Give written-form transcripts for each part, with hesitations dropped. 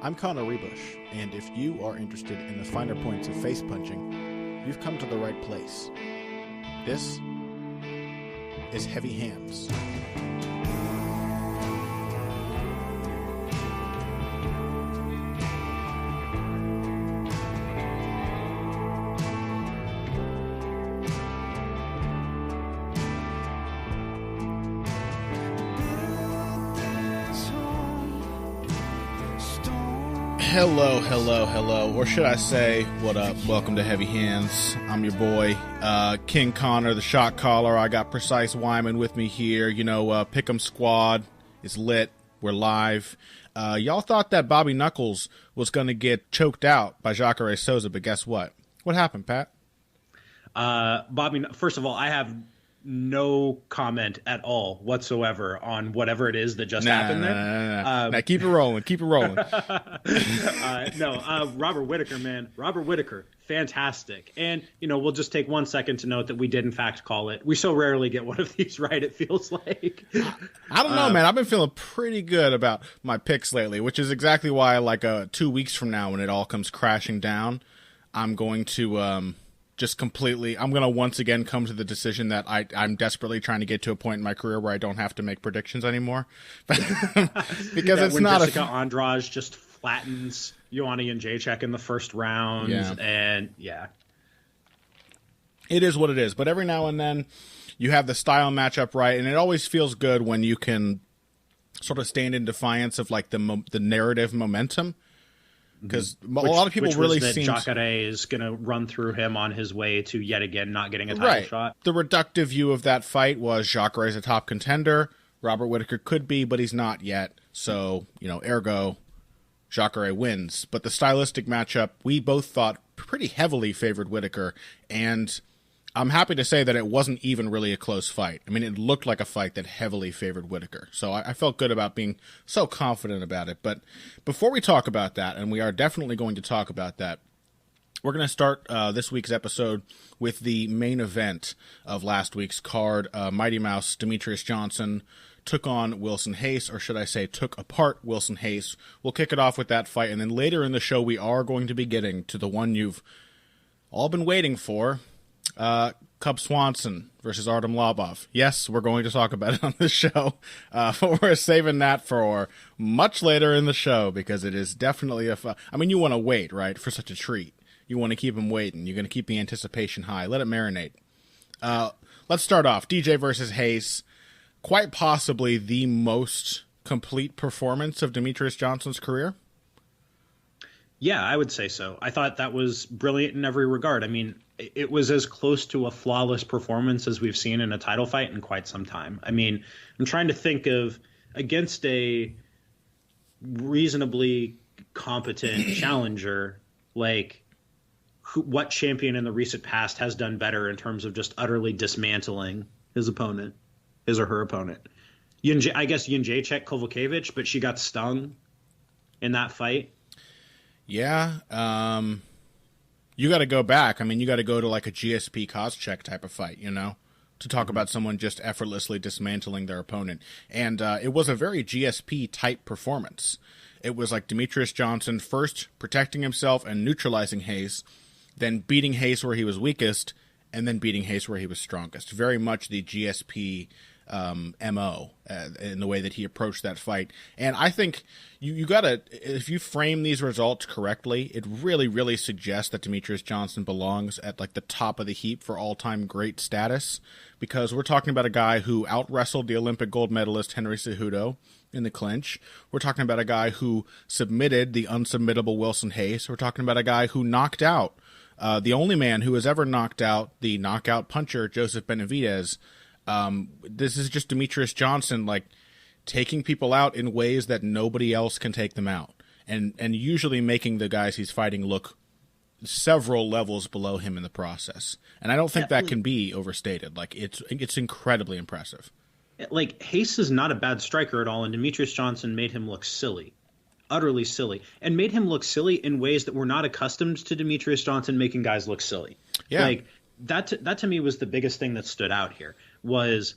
I'm Connor Ruebusch, and if you are interested in the finer points of face punching, you've come to the right place. This is Heavy Hands. Hello, or should I say, what up? Welcome to Heavy Hands. I'm your boy, King Connor, the shot caller. I got Precise Wyman with me here. You know, Pick'em Squad is lit. We're live. Y'all thought that Bobby Knuckles was going to get choked out by Jacare Souza, but guess what? What happened, Pat? Bobby, first of all, I have no comment at all whatsoever on whatever it is that just happened there. Now keep it rolling. Robert Whittaker, man. Robert Whittaker, fantastic. And, you know, we'll just take 1 second to note that we did, in fact, call it. We so rarely get one of these right, it feels like. I don't know, man. I've been feeling pretty good about my picks lately, which is exactly why, 2 weeks from now, when it all comes crashing down, I'm going to I'm going to once again come to the decision that I'm desperately trying to get to a point in my career where I don't have to make predictions anymore. Because it's when not Jessica Andrade just flattens Ioana and Jacek in the first round. Yeah. And it is what it is. But every now and then you have the style matchup right, and it always feels good when you can sort of stand in defiance of the narrative momentum. Because a lot of people really seem Jacare is going to run through him on his way to yet again not getting a title shot. The reductive view of that fight was Jacare is a top contender. Robert Whittaker could be, but he's not yet. So, ergo, Jacare wins. But the stylistic matchup, we both thought pretty heavily favored Whittaker, and I'm happy to say that it wasn't even really a close fight. I mean, it looked like a fight that heavily favored Whittaker. So I felt good about being so confident about it. But before we talk about that, and we are definitely going to talk about that, we're going to start this week's episode with the main event of last week's card. Mighty Mouse Demetrious Johnson took on Wilson Reis, or should I say took apart Wilson Reis. We'll kick it off with that fight, and then later in the show we are going to be getting to the one you've all been waiting for. Cub Swanson versus Artem Lobov. Yes, we're going to talk about it on this show, but we're saving that for much later in the show because it is definitely you want to wait, right, for such a treat. You want to keep them waiting. You're going to keep the anticipation high. Let it marinate. Let's start off. DJ versus Reis. Quite possibly the most complete performance of Demetrious Johnson's career. Yeah, I would say so. I thought that was brilliant in every regard. I mean, it was as close to a flawless performance as we've seen in a title fight in quite some time. I mean, I'm trying to think of, against a reasonably competent challenger, what champion in the recent past has done better in terms of just utterly dismantling his opponent, his or her opponent. I guess Jędrzejczyk Kovalkiewicz, but she got stung in that fight. Yeah, you got to go back. I mean, you got to go to a GSP Koscheck type of fight, to talk about someone just effortlessly dismantling their opponent. And it was a very GSP type performance. It was like Demetrious Johnson first protecting himself and neutralizing Reis, then beating Reis where he was weakest, and then beating Reis where he was strongest. Very much the GSP MO in the way that he approached that fight. And I think you gotta, if you frame these results correctly, it really, really suggests that Demetrious Johnson belongs at the top of the heap for all-time great status, because we're talking about a guy who out-wrestled the Olympic gold medalist Henry Cejudo in the clinch. We're talking about a guy who submitted the unsubmittable Wilson Reis. We're talking about a guy who knocked out the only man who has ever knocked out the knockout puncher, Joseph Benavidez. This is just Demetrious Johnson, taking people out in ways that nobody else can take them out, and usually making the guys he's fighting look several levels below him in the process. And I don't think that can be overstated. It's incredibly impressive. Reis is not a bad striker at all, and Demetrious Johnson made him look silly, utterly silly, and made him look silly in ways that we're not accustomed to Demetrious Johnson making guys look silly. Yeah. That to me was the biggest thing that stood out here, was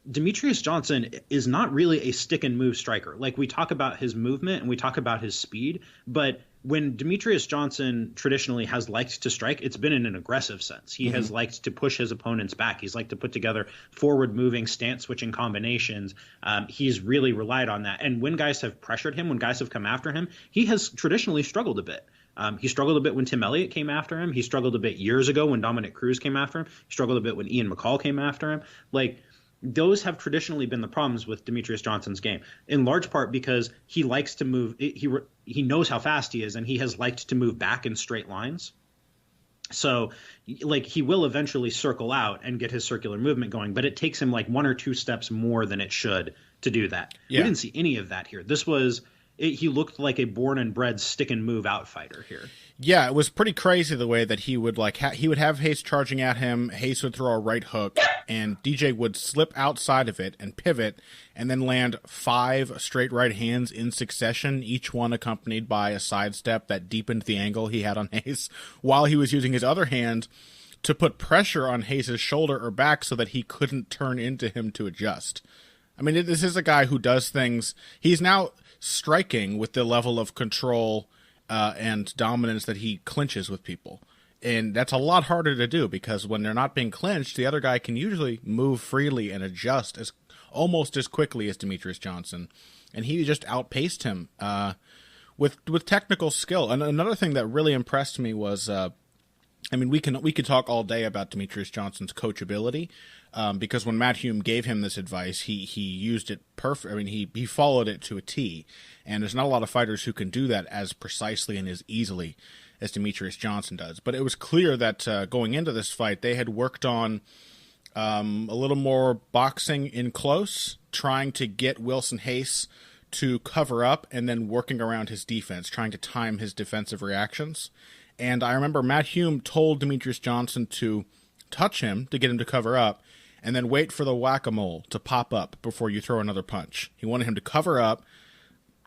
Demetrious Johnson is not really a stick and move striker. Like, we talk about his movement and we talk about his speed, but when Demetrious Johnson traditionally has liked to strike, it's been in an aggressive sense. He has liked to push his opponents back. He's liked to put together forward-moving, stance-switching combinations. He's really relied on that. And when guys have pressured him, when guys have come after him, he has traditionally struggled a bit. He struggled a bit when Tim Elliott came after him. He struggled a bit years ago when Dominic Cruz came after him. He struggled a bit when Ian McCall came after him. Like, those have traditionally been the problems with Demetrious Johnson's game, in large part because he likes to move. He knows how fast he is, and he has liked to move back in straight lines. So, like, he will eventually circle out and get his circular movement going, but it takes him like 1 or 2 steps more than it should to do that. Yeah. We didn't see any of that here. He looked like a born and bred stick and move outfighter here. Yeah, it was pretty crazy the way that he would he would have Hayes charging at him. Hayes would throw a right hook, and DJ would slip outside of it and pivot, and then land 5 straight right hands in succession, each one accompanied by a sidestep that deepened the angle he had on Hayes, while he was using his other hand to put pressure on Hayes' shoulder or back so that he couldn't turn into him to adjust. I mean, this is a guy who does things. He's now striking with the level of control and dominance that he clinches with people. And that's a lot harder to do because when they're not being clinched, the other guy can usually move freely and adjust almost as quickly as Demetrious Johnson. And he just outpaced him with technical skill. And another thing that really impressed me was, we could talk all day about Demetrious Johnson's coachability, because when Matt Hume gave him this advice, he used it perfect. I mean, he followed it to a T, and there's not a lot of fighters who can do that as precisely and as easily as Demetrious Johnson does. But it was clear that going into this fight, they had worked on a little more boxing in close, trying to get Wilson Hayes to cover up, and then working around his defense, trying to time his defensive reactions. And I remember Matt Hume told Demetrious Johnson to touch him to get him to cover up, and then wait for the whack-a-mole to pop up before you throw another punch. He wanted him to cover up,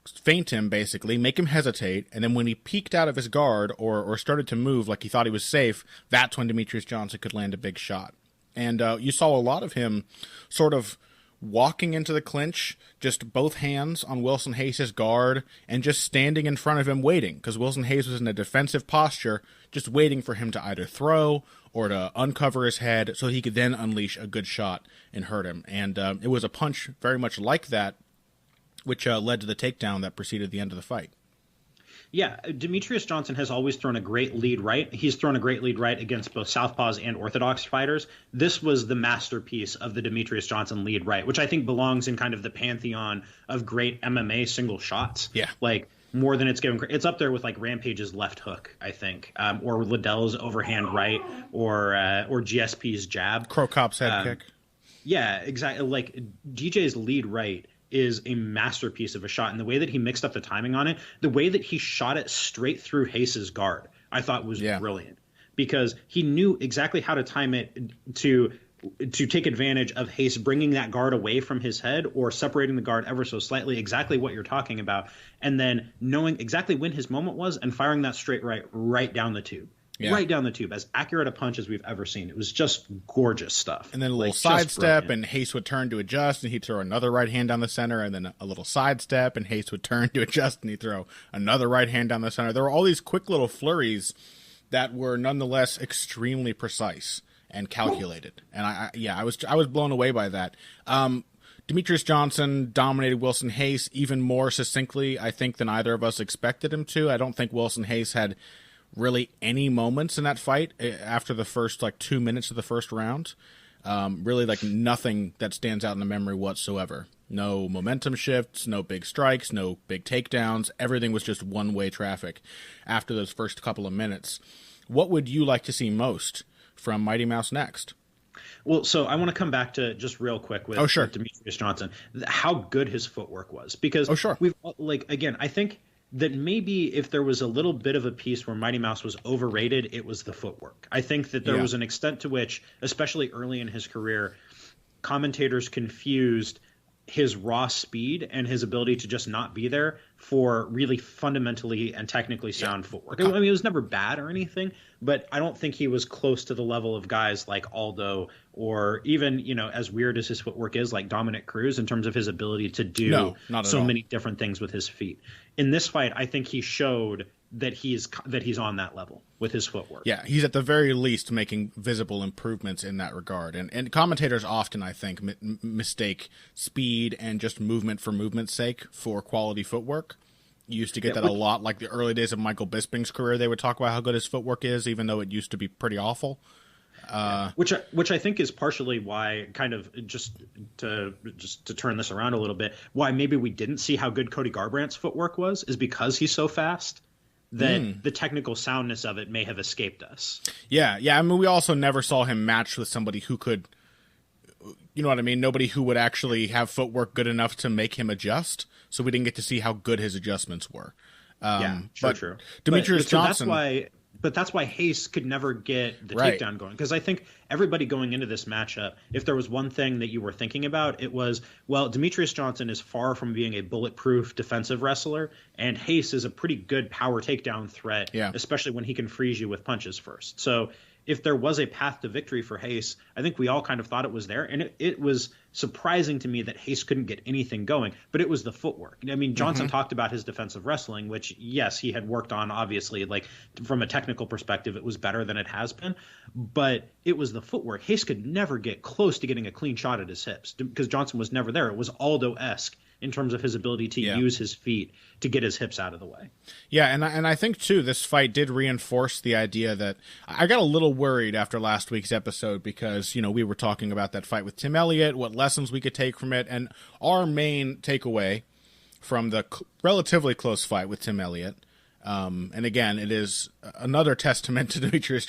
feint him basically, make him hesitate, and then when he peeked out of his guard or started to move like he thought he was safe, that's when Demetrious Johnson could land a big shot. And you saw a lot of him sort of walking into the clinch, just both hands on Wilson Hayes' guard, and just standing in front of him waiting, because Wilson Hayes was in a defensive posture, just waiting for him to either throw or to uncover his head so he could then unleash a good shot and hurt him. And it was a punch very much like that, which led to the takedown that preceded the end of the fight. Yeah, Demetrious Johnson has always thrown a great lead right. He's thrown a great lead right against both southpaws and orthodox fighters. This was the masterpiece of the Demetrious Johnson lead right, which I think belongs in kind of the pantheon of great MMA single shots. Yeah. Like, more than it's given. It's up there with like Rampage's left hook, I think, or Liddell's overhand right, or GSP's jab. Crow Cop's head kick. Yeah, exactly. Like, DJ's lead right is a masterpiece of a shot, and the way that he mixed up the timing on it, the way that he shot it straight through Hayes' guard, I thought was brilliant, because he knew exactly how to time it to take advantage of Hayes bringing that guard away from his head or separating the guard ever so slightly, exactly what you're talking about, and then knowing exactly when his moment was and firing that straight right down the tube. Yeah. Right down the tube, as accurate a punch as we've ever seen. It was just gorgeous stuff. And then a little sidestep, and Hayes would turn to adjust, and he'd throw another right hand down the center, and then a little sidestep, and Hayes would turn to adjust, and he'd throw another right hand down the center. There were all these quick little flurries that were nonetheless extremely precise and calculated. And I was blown away by that. Demetrious Johnson dominated Wilson Hayes even more succinctly, I think, than either of us expected him to. I don't think Wilson Hayes had really any moments in that fight after the first 2 minutes of the first round. Really nothing that stands out in the memory whatsoever. No momentum shifts, no big strikes, no big takedowns. Everything was just one-way traffic after those first couple of minutes. What would you like to see most from Mighty Mouse next? Well, so I want to come back to just real quick with Demetrious Johnson, how good his footwork was. Because we've again, I think that maybe if there was a little bit of a piece where Mighty Mouse was overrated, it was the footwork. I think that there was an extent to which, especially early in his career, commentators confused his raw speed and his ability to just not be there for really fundamentally and technically sound footwork. I mean, it was never bad or anything, but I don't think he was close to the level of guys like Aldo or even, as weird as his footwork is, like Dominic Cruz in terms of his ability to do so many different things with his feet. In this fight, I think he showed that he's on that level with his footwork. Yeah, he's at the very least making visible improvements in that regard. And commentators often, I think, mistake speed and just movement for movement's sake for quality footwork. You used to get that a lot, like the early days of Michael Bisping's career. They would talk about how good his footwork is, even though it used to be pretty awful. Which I think is partially why, kind of just to turn this around a little bit, why maybe we didn't see how good Cody Garbrandt's footwork was, is because he's so fast that the technical soundness of it may have escaped us. Yeah. I mean, we also never saw him matched with somebody who could, you know what I mean? Nobody who would actually have footwork good enough to make him adjust. So we didn't get to see how good his adjustments were. True. Demetrious Johnson. That's why Hayes could never get the takedown going. Because I think everybody going into this matchup, if there was one thing that you were thinking about, it was, well, Demetrious Johnson is far from being a bulletproof defensive wrestler, and Hayes is a pretty good power takedown threat, especially when he can freeze you with punches first. So if there was a path to victory for Hayes, I think we all kind of thought it was there. And it was surprising to me that Hayes couldn't get anything going, but it was the footwork. I mean, Johnson talked about his defensive wrestling, which, yes, he had worked on, obviously. Like, from a technical perspective, it was better than it has been. But it was the footwork. Hayes could never get close to getting a clean shot at his hips because Johnson was never there. It was Aldo-esque in terms of his ability to use his feet to get his hips out of the way. Yeah, and I think, too, this fight did reinforce the idea that I got a little worried after last week's episode because, we were talking about that fight with Tim Elliott, what lessons we could take from it, and our main takeaway from the relatively close fight with Tim Elliott, and again, it is another testament to Demetrious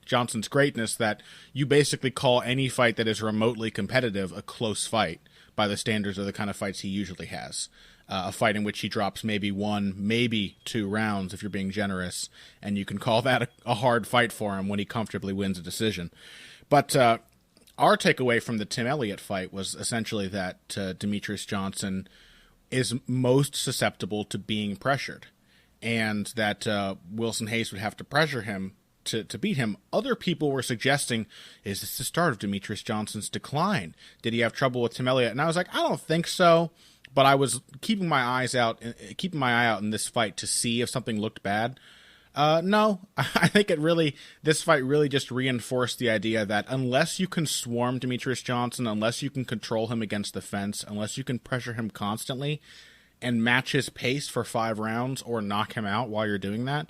Johnson's greatness that you basically call any fight that is remotely competitive a close fight by the standards of the kind of fights he usually has. A fight in which he drops maybe 1, maybe 2 rounds if you're being generous, and you can call that a hard fight for him when he comfortably wins a decision. But our takeaway from the Tim Elliott fight was essentially that Demetrious Johnson is most susceptible to being pressured, and that Wilson Hayes would have to pressure him to beat him. Other people were suggesting, is this the start of Demetrious Johnson's decline? Did he have trouble with Tim Elliott? And I was like, I don't think so. But I was keeping my eye out in this fight to see if something looked bad. No, I think this fight really just reinforced the idea that unless you can swarm Demetrious Johnson, unless you can control him against the fence, unless you can pressure him constantly and match his pace for 5 rounds or knock him out while you're doing that,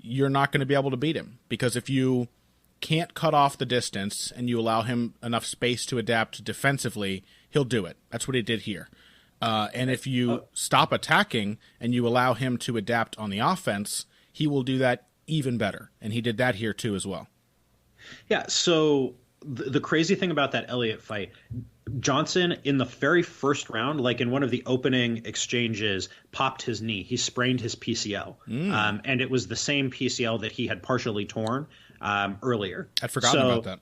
you're not going to be able to beat him. Because if you can't cut off the distance and you allow him enough space to adapt defensively, he'll do it. That's what he did here. And if you stop attacking and you allow him to adapt on the offense, he will do that even better. And he did that here too as well. Yeah, so the crazy thing about that Elliott fight, Johnson in the very first round, like in one of the opening exchanges, popped his knee. He sprained his PCL. And it was the same PCL that he had partially torn earlier. I'd forgotten about that.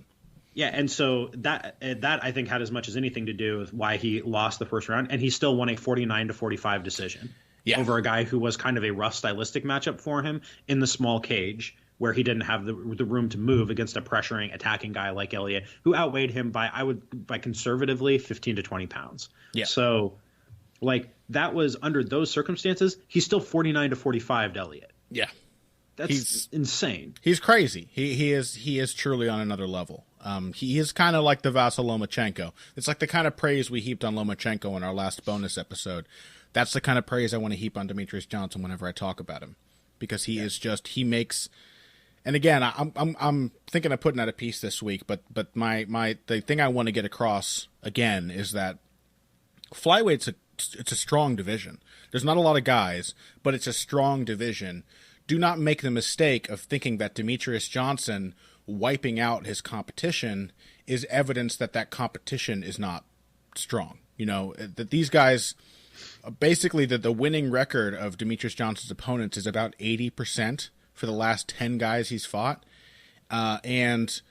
Yeah, and so that I think had as much as anything to do with why he lost the first round, and he still won a 49-45 decision over a guy who was kind of a rough stylistic matchup for him in the small cage, where he didn't have the room to move against a pressuring, attacking guy like Elliott, who outweighed him by conservatively 15 to 20 pounds. Yeah. So, like, that was under those circumstances, he's still 49-45 to Elliott. Yeah. That's insane. He's crazy. He is truly on another level. He is kind of like the Vasyl Lomachenko. It's like the kind of praise we heaped on Lomachenko in our last bonus episode. That's the kind of praise I want to heap on Demetrious Johnson whenever I talk about him, because he is just, he makes. And again, I'm thinking of putting out a piece this week, but the thing I want to get across again is that flyweight's it's a strong division. There's not a lot of guys, but it's a strong division. Do not make the mistake of thinking that Demetrious Johnson wiping out his competition is evidence that competition is not strong. That these guys, basically the winning record of Demetrious Johnson's opponents is about 80% for the last 10 guys he's fought. And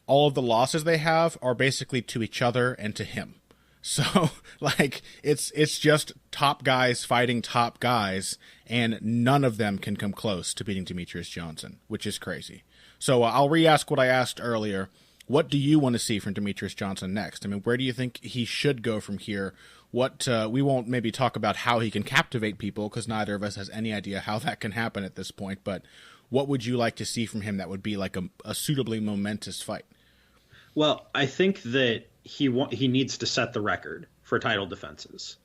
all of the losses they have are basically to each other and to him. So, like, it's just top guys fighting top guys, and none of them can come close to beating Demetrious Johnson, which is crazy. So I'll re-ask what I asked earlier. What do you want to see from Demetrious Johnson next? I mean, where do you think he should go from here? What we won't maybe talk about how he can captivate people, because neither of us has any idea how that can happen at this point, but what would you like to see from him that would be like a suitably momentous fight? Well, I think that he needs to set the record for title defenses.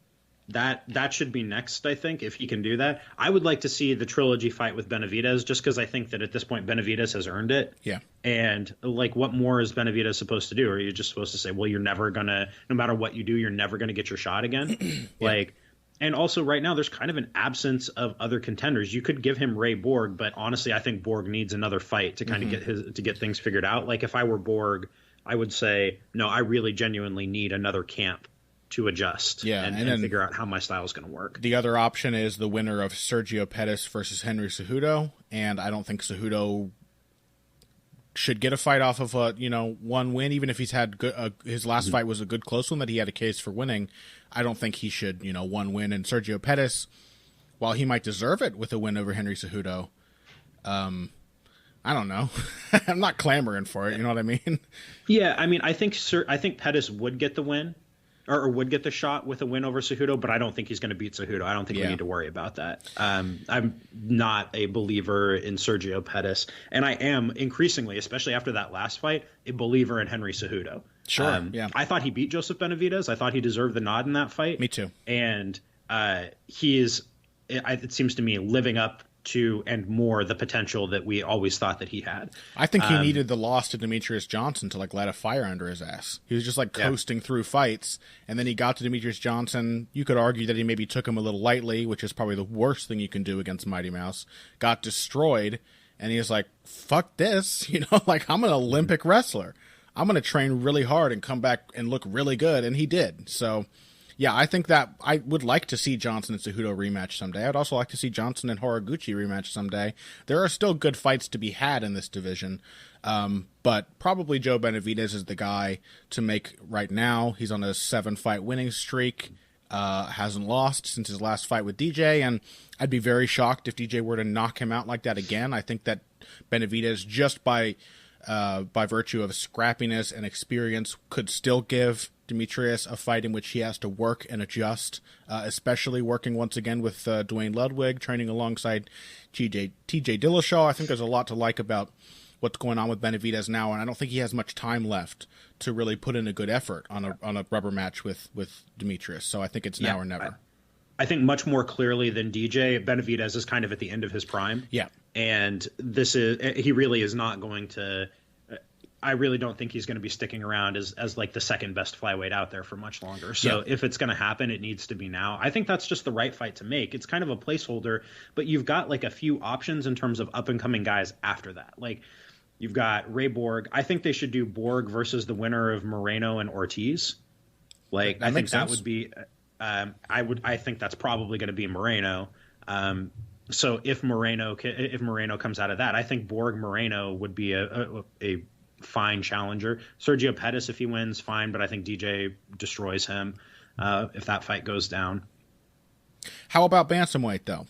That should be next, I think, if he can do that. I would like to see the trilogy fight with Benavidez, just because I think that at this point Benavidez has earned it. Yeah. And, like, what more is Benavidez supposed to do? Or are you just supposed to say, well, you're never going to, no matter what you do, you're never going to get your shot again? Yeah. Like, and also right now there's kind of an absence of other contenders. You could give him Ray Borg, but honestly, I think Borg needs another fight to kind of get things figured out. Like, if I were Borg, I would say, no, I really genuinely need another camp to adjust and figure out how my style is going to work. The other option is the winner of Sergio Pettis versus Henry Cejudo, and I don't think Cejudo should get a fight off of one win, even if he's had his last fight was a good close one that he had a case for winning. I don't think he should one win. And Sergio Pettis, while he might deserve it with a win over Henry Cejudo, I don't know. I'm not clamoring for it. You know what I mean? Yeah, I mean, I think Pettis would get the win, or would get the shot with a win over Cejudo, but I don't think he's going to beat Cejudo. I don't think we need to worry about that. I'm not a believer in Sergio Pettis, and I am increasingly, especially after that last fight, a believer in Henry Cejudo. Sure. I thought he beat Joseph Benavidez. I thought he deserved the nod in that fight. Me too. And he is, it seems to me, living up to and more the potential that we always thought that he had. I think he needed the loss to Demetrious Johnson to light a fire under his ass. He was just coasting through fights, and then he got to Demetrious Johnson. You could argue that he maybe took him a little lightly, which is probably the worst thing you can do against Mighty Mouse. Got destroyed, and he was like, fuck this, I'm an Olympic wrestler. I'm going to train really hard and come back and look really good, and he did. So yeah, I think that I would like to see Johnson and Cejudo rematch someday. I'd also like to see Johnson and Horiguchi rematch someday. There are still good fights to be had in this division, but probably Joe Benavidez is the guy to make right now. He's on a 7-fight winning streak, hasn't lost since his last fight with DJ, and I'd be very shocked if DJ were to knock him out like that again. I think that Benavidez, just by virtue of scrappiness and experience, could still give Demetrius a fight in which he has to work and adjust, especially working once again with Dwayne Ludwig, training alongside TJ Dillashaw. I think there's a lot to like about what's going on with Benavidez now, and I don't think he has much time left to really put in a good effort on a rubber match with Demetrius. So I think it's now or never. I think much more clearly than DJ, Benavidez is kind of at the end of his prime. Yeah. And he really is not going to, I really don't think he's going to be sticking around as like the second best flyweight out there for much longer. So if it's going to happen, it needs to be now. I think that's just the right fight to make. It's kind of a placeholder, but you've got like a few options in terms of up and coming guys after that. Like you've got Ray Borg. I think they should do Borg versus the winner of Moreno and Ortiz. Like I think that would be, I think that's probably going to be Moreno. So if Moreno comes out of that, I think Borg Moreno would be a fine challenger. Sergio Pettis, if he wins, fine, but I think DJ destroys him if that fight goes down. How about bantamweight though?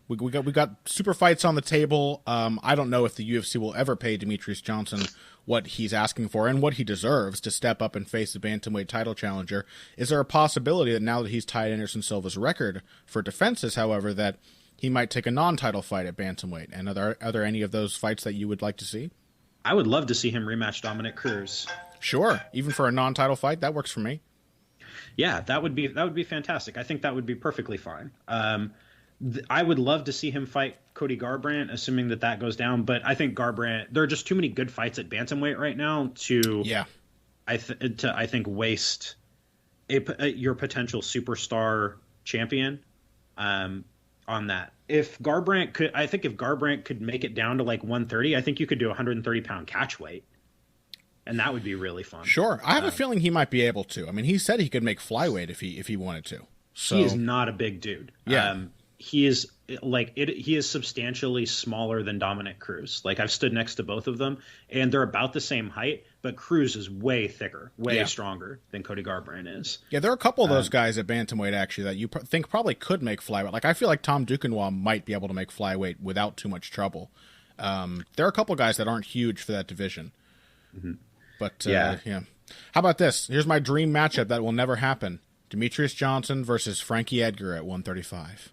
We got super fights on the table. I don't know if the UFC will ever pay Demetrious Johnson what he's asking for and what he deserves to step up and face the bantamweight title challenger. Is there a possibility that now that he's tied Anderson Silva's record for defenses, however, that he might take a non-title fight at bantamweight? And are there any of those fights that you would like to see? I would love to see him rematch Dominic Cruz. Sure, even for a non-title fight, that works for me. Yeah, that would be fantastic. I think that would be perfectly fine. I would love to see him fight Cody Garbrandt, assuming that goes down. But I think Garbrandt, there are just too many good fights at bantamweight right now to I think waste your potential superstar champion on that. If Garbrandt could make it down to like 130, I think you could do 130-pound catch weight, and that would be really fun. Sure, I have a feeling he might be able to. I mean, he said he could make flyweight if he wanted to. So he is not a big dude. Yeah. He is he is substantially smaller than Dominic Cruz. Like I've stood next to both of them, and they're about the same height, but Cruz is way thicker, way stronger than Cody Garbrandt is. Yeah, there are a couple of those guys at bantamweight actually that you think probably could make flyweight. Like I feel like Tom Duquesnoy might be able to make flyweight without too much trouble. There are a couple guys that aren't huge for that division. Mm-hmm. But yeah. How about this? Here's my dream matchup that will never happen. Demetrious Johnson versus Frankie Edgar at 135.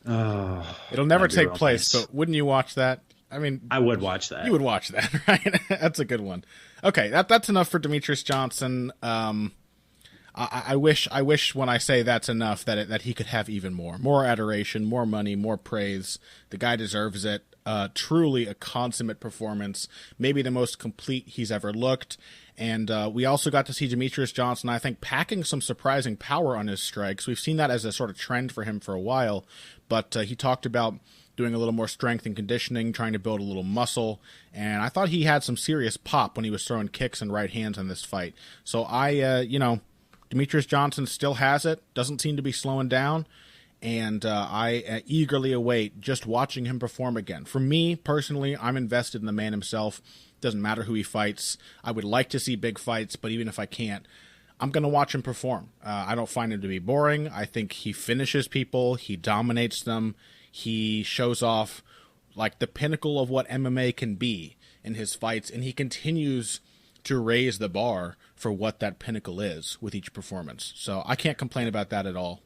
Oh, it'll never take place, nice. But wouldn't you watch that? I mean, I would watch that. You would watch that, right? That's a good one. Okay, that's enough for Demetrious Johnson. I wish when I say that's enough that he could have even more adoration, more money, more praise. The guy deserves it. Truly a consummate performance, maybe the most complete he's ever looked. And we also got to see Demetrious Johnson, I think, packing some surprising power on his strikes. We've seen that as a sort of trend for him for a while, but he talked about doing a little more strength and conditioning, trying to build a little muscle, and I thought he had some serious pop when he was throwing kicks and right hands in this fight. So Demetrious Johnson still has it, doesn't seem to be slowing down, and I eagerly await just watching him perform again. For me, personally, I'm invested in the man himself. Doesn't matter who he fights. I would like to see big fights, but even if I can't, I'm going to watch him perform. I don't find him to be boring. I think he finishes people. He dominates them. He shows off like the pinnacle of what MMA can be in his fights, and he continues to raise the bar for what that pinnacle is with each performance. So I can't complain about that at all.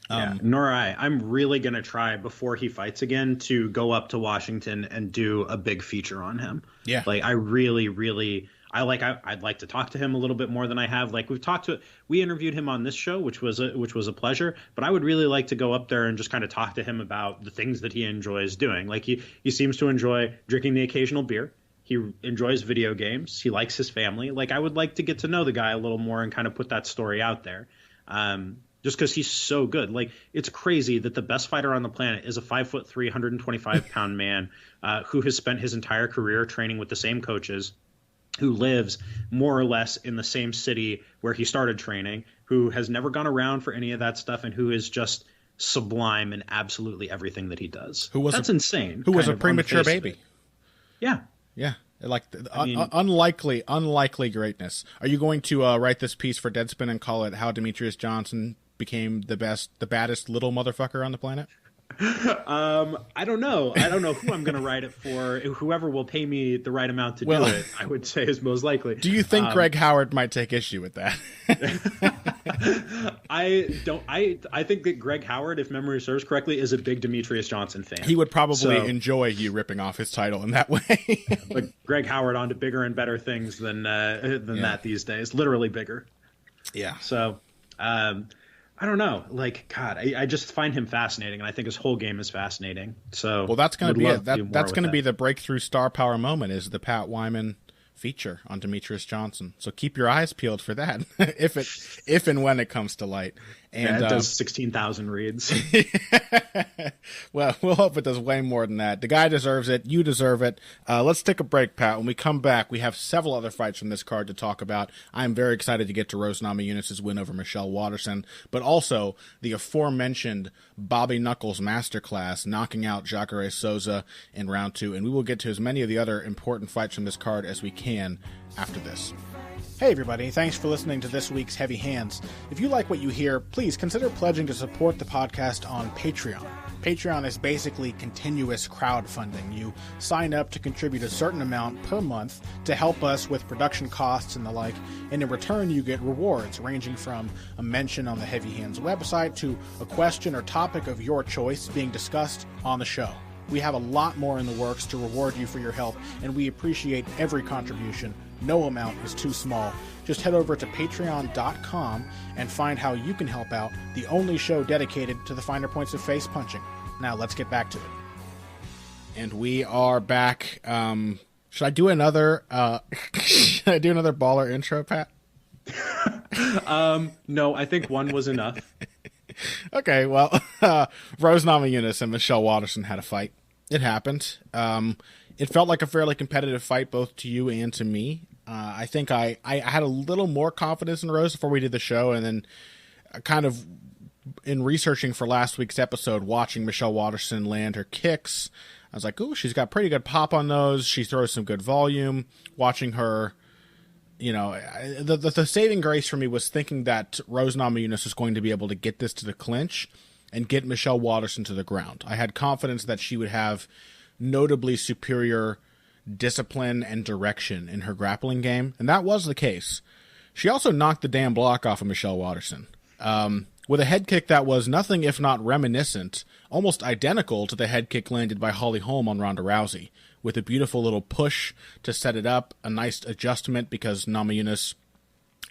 Nor I. I'm really going to try before he fights again to go up to Washington and do a big feature on him. Yeah. Like I really I'd like to talk to him a little bit more than I have. Like we interviewed him on this show, which was a pleasure, but I would really like to go up there and just kind of talk to him about the things that he enjoys doing. Like he seems to enjoy drinking the occasional beer. He enjoys video games. He likes his family. Like I would like to get to know the guy a little more and kind of put that story out there. Just because he's so good. Like, it's crazy that the best fighter on the planet is a 5'3", 125-pound man who has spent his entire career training with the same coaches, who lives more or less in the same city where he started training, who has never gone around for any of that stuff, and who is just sublime in absolutely everything that he does. That's insane. Who was a premature baby. Yeah. Yeah. Like unlikely greatness. Are you going to write this piece for Deadspin and call it "How Demetrious Johnson Became the baddest little motherfucker on the planet"? I don't know. I don't know who I'm going to write it for. Whoever will pay me the right amount to do it, I would say is most likely. Do you think Greg Howard might take issue with that? I don't. I think that Greg Howard, if memory serves correctly, is a big Demetrious Johnson fan. He would probably enjoy you ripping off his title in that way. But Greg Howard onto bigger and better things than that these days. Literally bigger. Yeah. So. I don't know. Like, God, I just find him fascinating, and I think his whole game is fascinating. So, well, that's going to be it. That's going to be the breakthrough star power moment. Is the Pat Wyman feature on Demetrious Johnson? So keep your eyes peeled for that, if and when it comes to light. And it does 16,000 reads. Well, we'll hope it does way more than that. The guy deserves it. You deserve it. Let's take a break, Pat. When we come back, we have several other fights from this card to talk about. I'm very excited to get to Rose Namajunas' win over Michelle Waterson, but also the aforementioned Bobby Knuckles masterclass, knocking out Jacare Souza in round 2. And we will get to as many of the other important fights from this card as we can after this. Hey everybody, thanks for listening to this week's Heavy Hands. If you like what you hear, please consider pledging to support the podcast on Patreon. Patreon is basically continuous crowdfunding. You sign up to contribute a certain amount per month to help us with production costs and the like, and in return you get rewards ranging from a mention on the Heavy Hands website to a question or topic of your choice being discussed on the show. We have a lot more in the works to reward you for your help, and we appreciate every contribution. No amount is too small. Just head over to patreon.com and find how you can help out, the only show dedicated to the finer points of face punching. Now let's get back to it. And we are back. Should I do another baller intro, Pat? No, I think one was enough. Okay, well, Rose Namajunas and Michelle Waterson had a fight. It happened. It felt like a fairly competitive fight, both to you and to me. I think I had a little more confidence in Rose before we did the show, and then kind of in researching for last week's episode, watching Michelle Waterson land her kicks, I was like, ooh, she's got pretty good pop on those. She throws some good volume. Watching her the saving grace for me was thinking that Rose Namajunas was going to be able to get this to the clinch and get Michelle Waterson to the ground. I had confidence that she would have notably superior discipline and direction in her grappling game, and that was the case. She also knocked the damn block off of Michelle Waterson with a head kick that was nothing if not reminiscent, almost identical to the head kick landed by Holly Holm on Ronda Rousey, with a beautiful little push to set it up, a nice adjustment because Namajunas,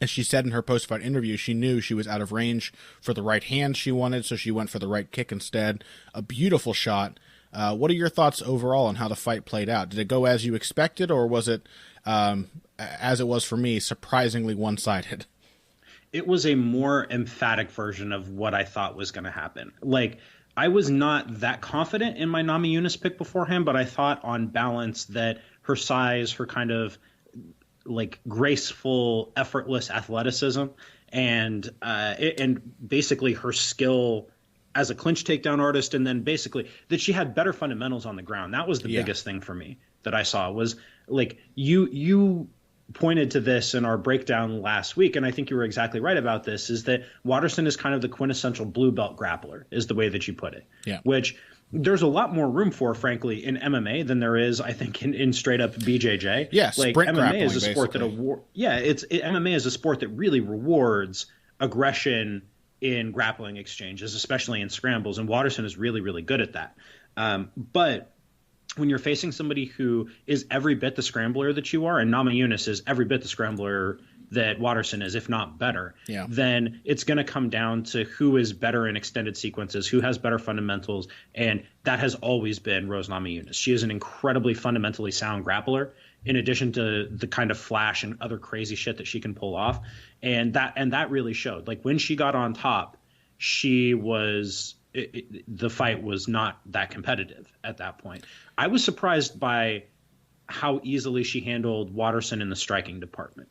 as she said in her post-fight interview, she knew she was out of range for the right hand she wanted, so she went for the right kick instead. A beautiful shot. What are your thoughts overall on how the fight played out? Did it go as you expected, or was it, as it was for me, surprisingly one-sided? It was a more emphatic version of what I thought was going to happen. Like, I was not that confident in my Namajunas pick beforehand, but I thought on balance that her size, her kind of like graceful, effortless athleticism, and basically her skill as a clinch takedown artist, and then basically that she had better fundamentals on the ground. That was the biggest thing for me that I saw was like you pointed to this in our breakdown last week, and I think you were exactly right about this, is that Waterson is kind of the quintessential blue belt grappler, is the way that you put it. Yeah. Which there's a lot more room for, frankly, in MMA than there is, I think, in straight up BJJ. Yeah, like MMA is a sport basically. MMA is a sport that really rewards aggression in grappling exchanges, especially in scrambles, and Waterson is really, really good at that. But when you're facing somebody who is every bit the scrambler that you are, and Namajunas is every bit the scrambler that Waterson is, if not better, then it's going to come down to who is better in extended sequences, who has better fundamentals, and that has always been Rose Namajunas. She is an incredibly fundamentally sound grappler, in addition to the kind of flash and other crazy shit that she can pull off, and that really showed. Like when she got on top, she was. The fight was not that competitive at that point. I was surprised by how easily she handled Waterson in the striking department.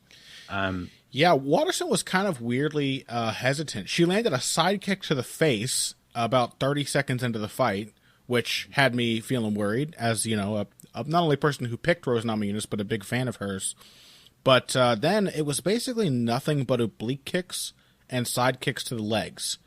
Waterson was kind of weirdly hesitant. She landed a side kick to the face about 30 seconds into the fight, which had me feeling worried as, not only a person who picked Rose Namajunas, but a big fan of hers. But then it was basically nothing but oblique kicks and side kicks to the legs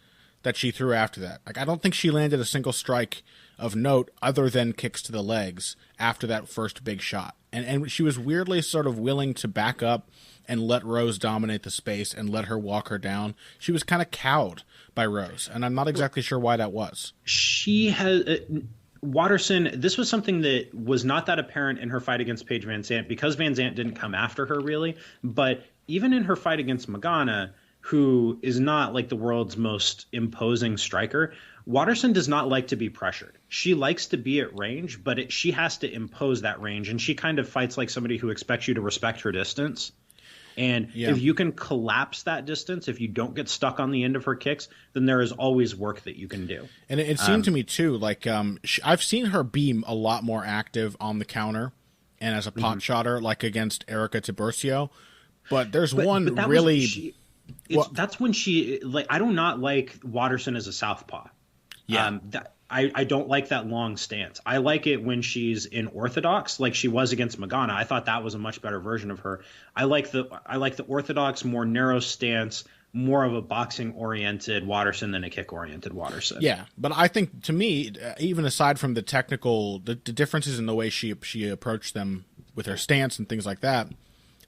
that she threw after that. Like, I don't think she landed a single strike of note other than kicks to the legs after that first big shot. And she was weirdly sort of willing to back up and let Rose dominate the space and let her walk her down. She was kind of cowed by Rose, and I'm not exactly sure why that was. She has... Waterson, this was something that was not that apparent in her fight against Paige Van Zandt because Van Zandt didn't come after her, really. But even in her fight against Magana, who is not like the world's most imposing striker, Waterson does not like to be pressured. She likes to be at range, but she has to impose that range, and she kind of fights like somebody who expects you to respect her distance. And if you can collapse that distance, if you don't get stuck on the end of her kicks, then there is always work that you can do. And it seemed to me, too, like I've seen her be a lot more active on the counter and as a pot shotter, like against Erica Tiburcio. But there's one really... that's when she like. I do not like Waterson as a southpaw. Yeah, I don't like that long stance. I like it when she's in orthodox, like she was against Magana. I thought that was a much better version of her. I like the orthodox, more narrow stance, more of a boxing oriented Waterson than a kick oriented Waterson. Yeah, but I think to me, even aside from the technical, the differences in the way she approached them with her stance and things like that.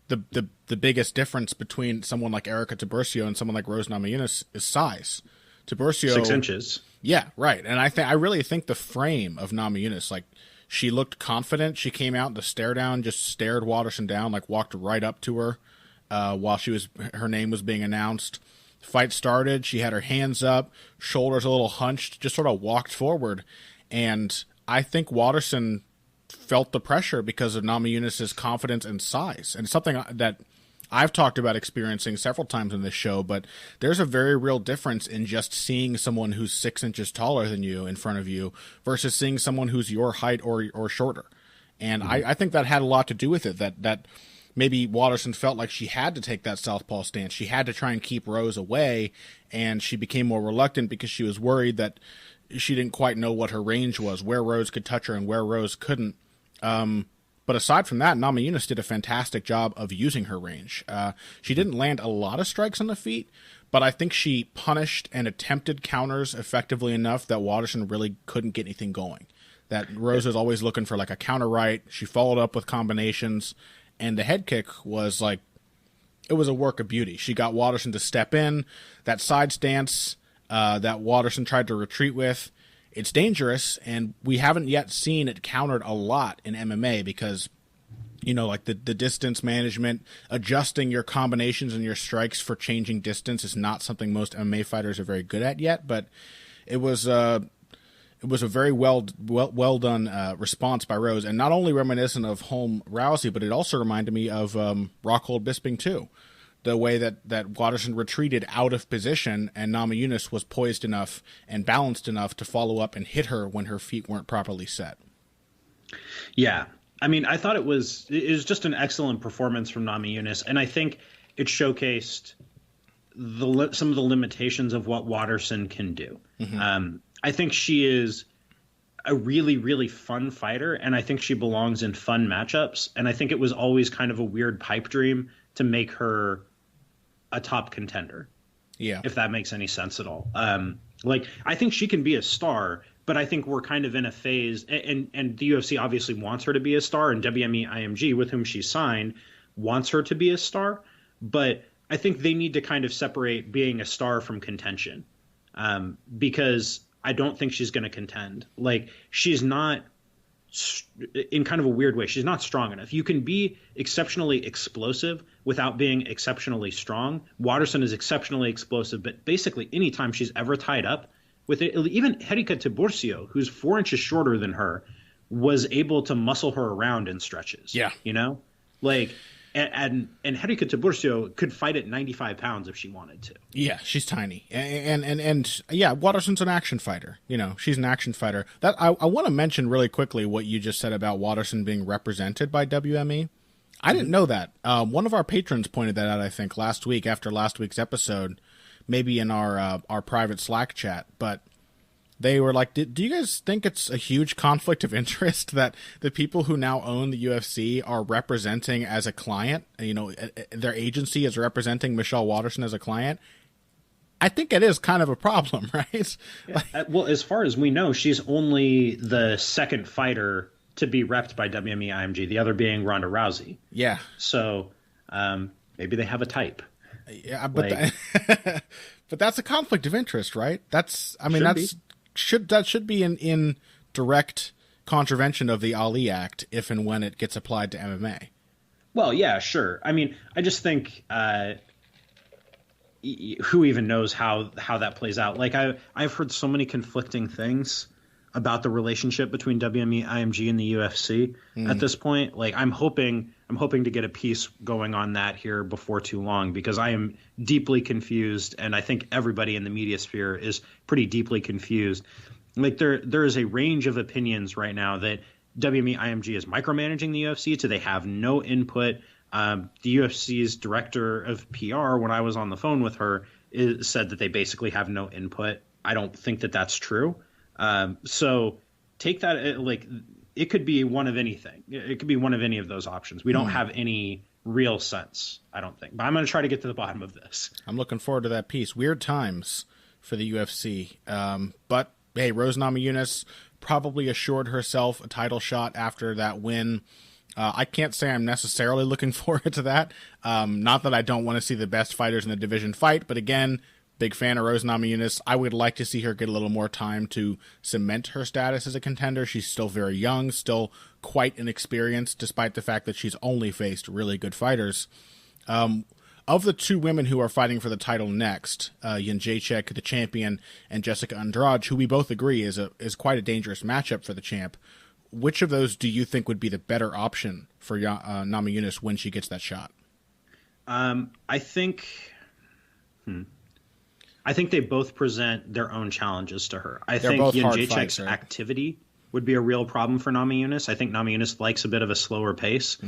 The biggest difference between someone like Erica Tiburcio and someone like Rose Namajunas is size. Tiburcio 6 inches. Yeah, right. And I really think the frame of Namajunas, like she looked confident. She came out in the stare down, just stared Waterson down, like walked right up to her while her name was being announced. Fight started. She had her hands up, shoulders a little hunched, just sort of walked forward. And I think Waterson felt the pressure because of Namajunas' confidence and size. And it's something that I've talked about experiencing several times in this show, but there's a very real difference in just seeing someone who's 6 inches taller than you in front of you versus seeing someone who's your height or shorter. And I think that had a lot to do with it, that maybe Waterson felt like she had to take that southpaw stance. She had to try and keep Rose away, and she became more reluctant because she was worried that she didn't quite know what her range was, where Rose could touch her and where Rose couldn't. But aside from that, Namajunas did a fantastic job of using her range. She didn't land a lot of strikes on the feet, but I think she punished and attempted counters effectively enough that Waterson really couldn't get anything going. That Rose was always looking for like a counter right. She followed up with combinations, and the head kick was like, it was a work of beauty. She got Waterson to step in. That side stance that Waterson tried to retreat with, it's dangerous, and we haven't yet seen it countered a lot in MMA because, you know, like the distance management, adjusting your combinations and your strikes for changing distance is not something most MMA fighters are very good at yet, but it was a very well done response by Rose, and not only reminiscent of home Rousey, but it also reminded me of Rockhold Bisping too. The way that Waterson retreated out of position and Namajunas was poised enough and balanced enough to follow up and hit her when her feet weren't properly set. Yeah. I mean, I thought it was just an excellent performance from Namajunas, and I think it showcased some of the limitations of what Waterson can do. Mm-hmm. I think she is a really, really fun fighter, and I think she belongs in fun matchups, and I think it was always kind of a weird pipe dream to make her a top contender. Yeah. If that makes any sense at all. Like, I think she can be a star, but I think we're kind of in a phase, and the UFC obviously wants her to be a star, and WME IMG, with whom she signed, wants her to be a star, but I think they need to kind of separate being a star from contention, because I don't think she's going to contend. Like, she's not, in kind of a weird way, she's not strong enough. You can be exceptionally explosive without being exceptionally strong. Waterson is exceptionally explosive, but basically anytime she's ever tied up with it, even Erika Tiburcio, who's 4 inches shorter than her, was able to muscle her around in stretches. Yeah. You know? Like, and Erika Tiburcio could fight at 95 pounds if she wanted to. Yeah, she's tiny. And yeah, Waterson's an action fighter. You know, she's an action fighter. That I want to mention really quickly what you just said about Waterson being represented by WME. I didn't know that. One of our patrons pointed that out, I think, last week after last week's episode, maybe in our private Slack chat. But they were like, do you guys think it's a huge conflict of interest that the people who now own the UFC are representing as a client, you know, their agency is representing Michelle Waterson as a client? I think it is kind of a problem, right? Yeah. Well, as far as we know, she's only the second fighter to be repped by WME IMG, the other being Ronda Rousey. Yeah. So maybe they have a type. Yeah, but but that's a conflict of interest, right? That should be in direct contravention of the Ali Act if and when it gets applied to MMA. Well, yeah, sure. I mean, I just think who even knows how that plays out? Like, I've heard so many conflicting things about the relationship between WME, IMG, and the UFC at this point. Like, I'm hoping to get a piece going on that here before too long, because I am deeply confused, and I think everybody in the media sphere is pretty deeply confused. Like, there is a range of opinions right now that WME, IMG is micromanaging the UFC, so they have no input. The UFC's director of PR, when I was on the phone with her, said that they basically have no input. I don't think that that's true. So take that, like, it could be one of anything. It could be one of any of those options. We don't have any real sense, I don't think. But I'm going to try to get to the bottom of this. I'm looking forward to that piece. Weird times for the UFC. But, hey, Rose Namajunas probably assured herself a title shot after that win. I can't say I'm necessarily looking forward to that. Not that I don't want to see the best fighters in the division fight, but again, big fan of Rose Namajunas. I would like to see her get a little more time to cement her status as a contender. She's still very young, still quite inexperienced, despite the fact that she's only faced really good fighters. Of the two women who are fighting for the title next, Jędrzejczyk, the champion, and Jessica Andrade, who we both agree is quite a dangerous matchup for the champ, which of those do you think would be the better option for Namajunas when she gets that shot? I think they both present their own challenges to her. I think Jędrzejczyk's activity would be a real problem for Namajunas. I think Namajunas likes a bit of a slower pace.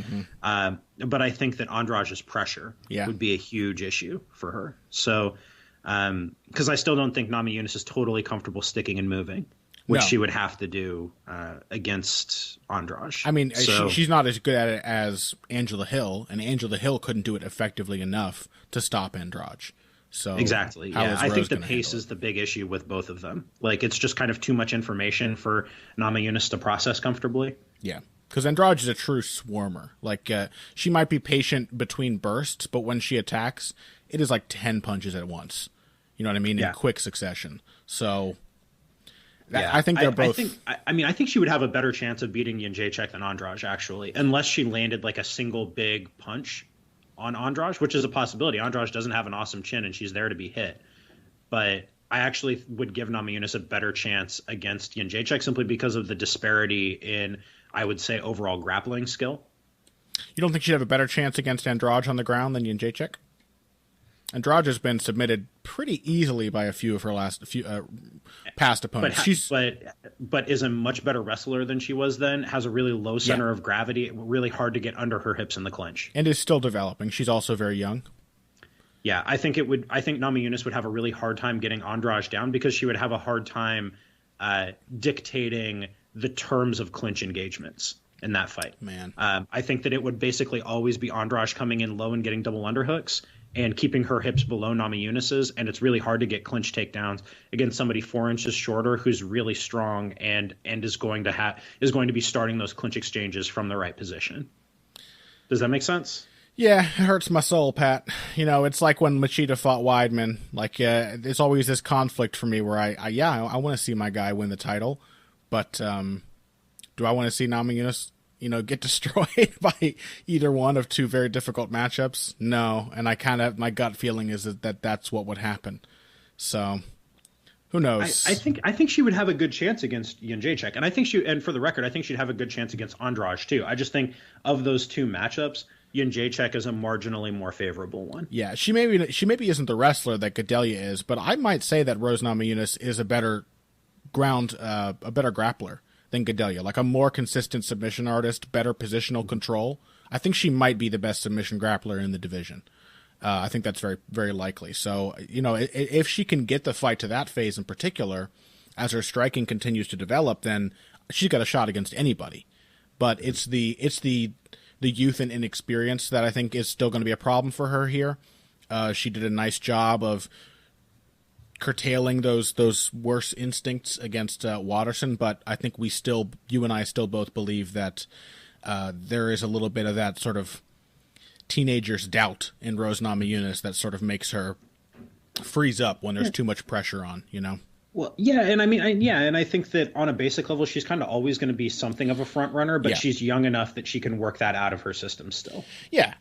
But I think that Andrade's pressure would be a huge issue for her. So, because I still don't think Namajunas is totally comfortable sticking and moving. which No. she would have to do against Andrade. I mean, so, she's not as good at it as Angela Hill, and Angela Hill couldn't do it effectively enough to stop Andrade. So exactly. how Yeah, is I Rose think the gonna pace handle is the big issue with both of them. Like, it's just kind of too much information for Namajunas to process comfortably. it? Yeah, because Andrade is a true swarmer. Like, she might be patient between bursts, but when she attacks, it is like 10 punches at once. You know what I mean? Yeah. In quick succession. So Yeah, I think they're both. I think she would have a better chance of beating Jędrzejczyk than Andrade, actually, unless she landed like a single big punch on Andrade, which is a possibility. Andrade doesn't have an awesome chin, and she's there to be hit. But I actually would give Namajunas a better chance against Jędrzejczyk simply because of the disparity in, I would say, overall grappling skill. You don't think she'd have a better chance against Andrade on the ground than Jędrzejczyk? Andrade has been submitted pretty easily by a few of her past opponents. But is a much better wrestler than she was then, has a really low center of gravity, really hard to get under her hips in the clinch. And is still developing. She's also very young. Yeah, I think Namajunas would have a really hard time getting Andrade down because she would have a hard time dictating the terms of clinch engagements in that fight. Man. I think that it would basically always be Andrade coming in low and getting double underhooks and keeping her hips below Namajunas's, and it's really hard to get clinch takedowns against somebody 4 inches shorter who's really strong and is going to be starting those clinch exchanges from the right position. Does that make sense? Yeah, it hurts my soul, Pat. You know, it's like when Machida fought Weidman. Like, there's always this conflict for me where I want to see my guy win the title, but do I want to see Namajunas, get destroyed by either one of two very difficult matchups? No, and my gut feeling is that that's what would happen. So, who knows? I think she would have a good chance against Jędrzejczyk, and for the record, I think she'd have a good chance against Andrade too. I just think of those two matchups, Jędrzejczyk is a marginally more favorable one. Yeah, she maybe isn't the wrestler that Gadelha is, but I might say that Rose Namajunas is a better grappler than Gadelha, like a more consistent submission artist, better positional control. I think she might be the best submission grappler in the division. I think that's very, very likely. So, if she can get the fight to that phase in particular, as her striking continues to develop, then she's got a shot against anybody. But it's the youth and inexperience that I think is still going to be a problem for her here. She did a nice job of curtailing those worse instincts against Waterson, but I think you and I still both believe that there is a little bit of that sort of teenager's doubt in Rose Namajunas that sort of makes her freeze up when there's too much pressure on, Well, yeah, and I think that on a basic level, she's kind of always going to be something of a front runner, but she's young enough that she can work that out of her system still. Yeah,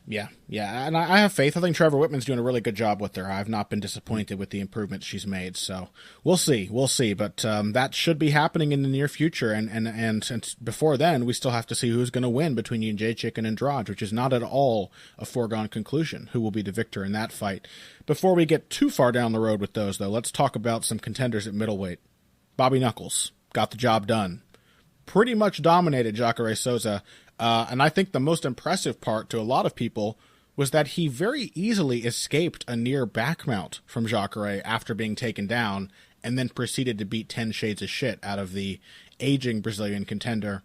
and I have faith. I think Trevor Whitman's doing a really good job with her. I've not been disappointed with the improvements she's made, so we'll see. But that should be happening in the near future, and since before then, we still have to see who's going to win between Jędrzejczyk and Andrade, which is not at all a foregone conclusion. Who will be the victor in that fight? Before we get too far down the road with those, though, let's talk about some contenders at middleweight. Bobby Knuckles got the job done. Pretty much dominated Jacare Souza. And I think the most impressive part to a lot of people was that he very easily escaped a near back mount from Jacare after being taken down and then proceeded to beat 10 shades of shit out of the aging Brazilian contender.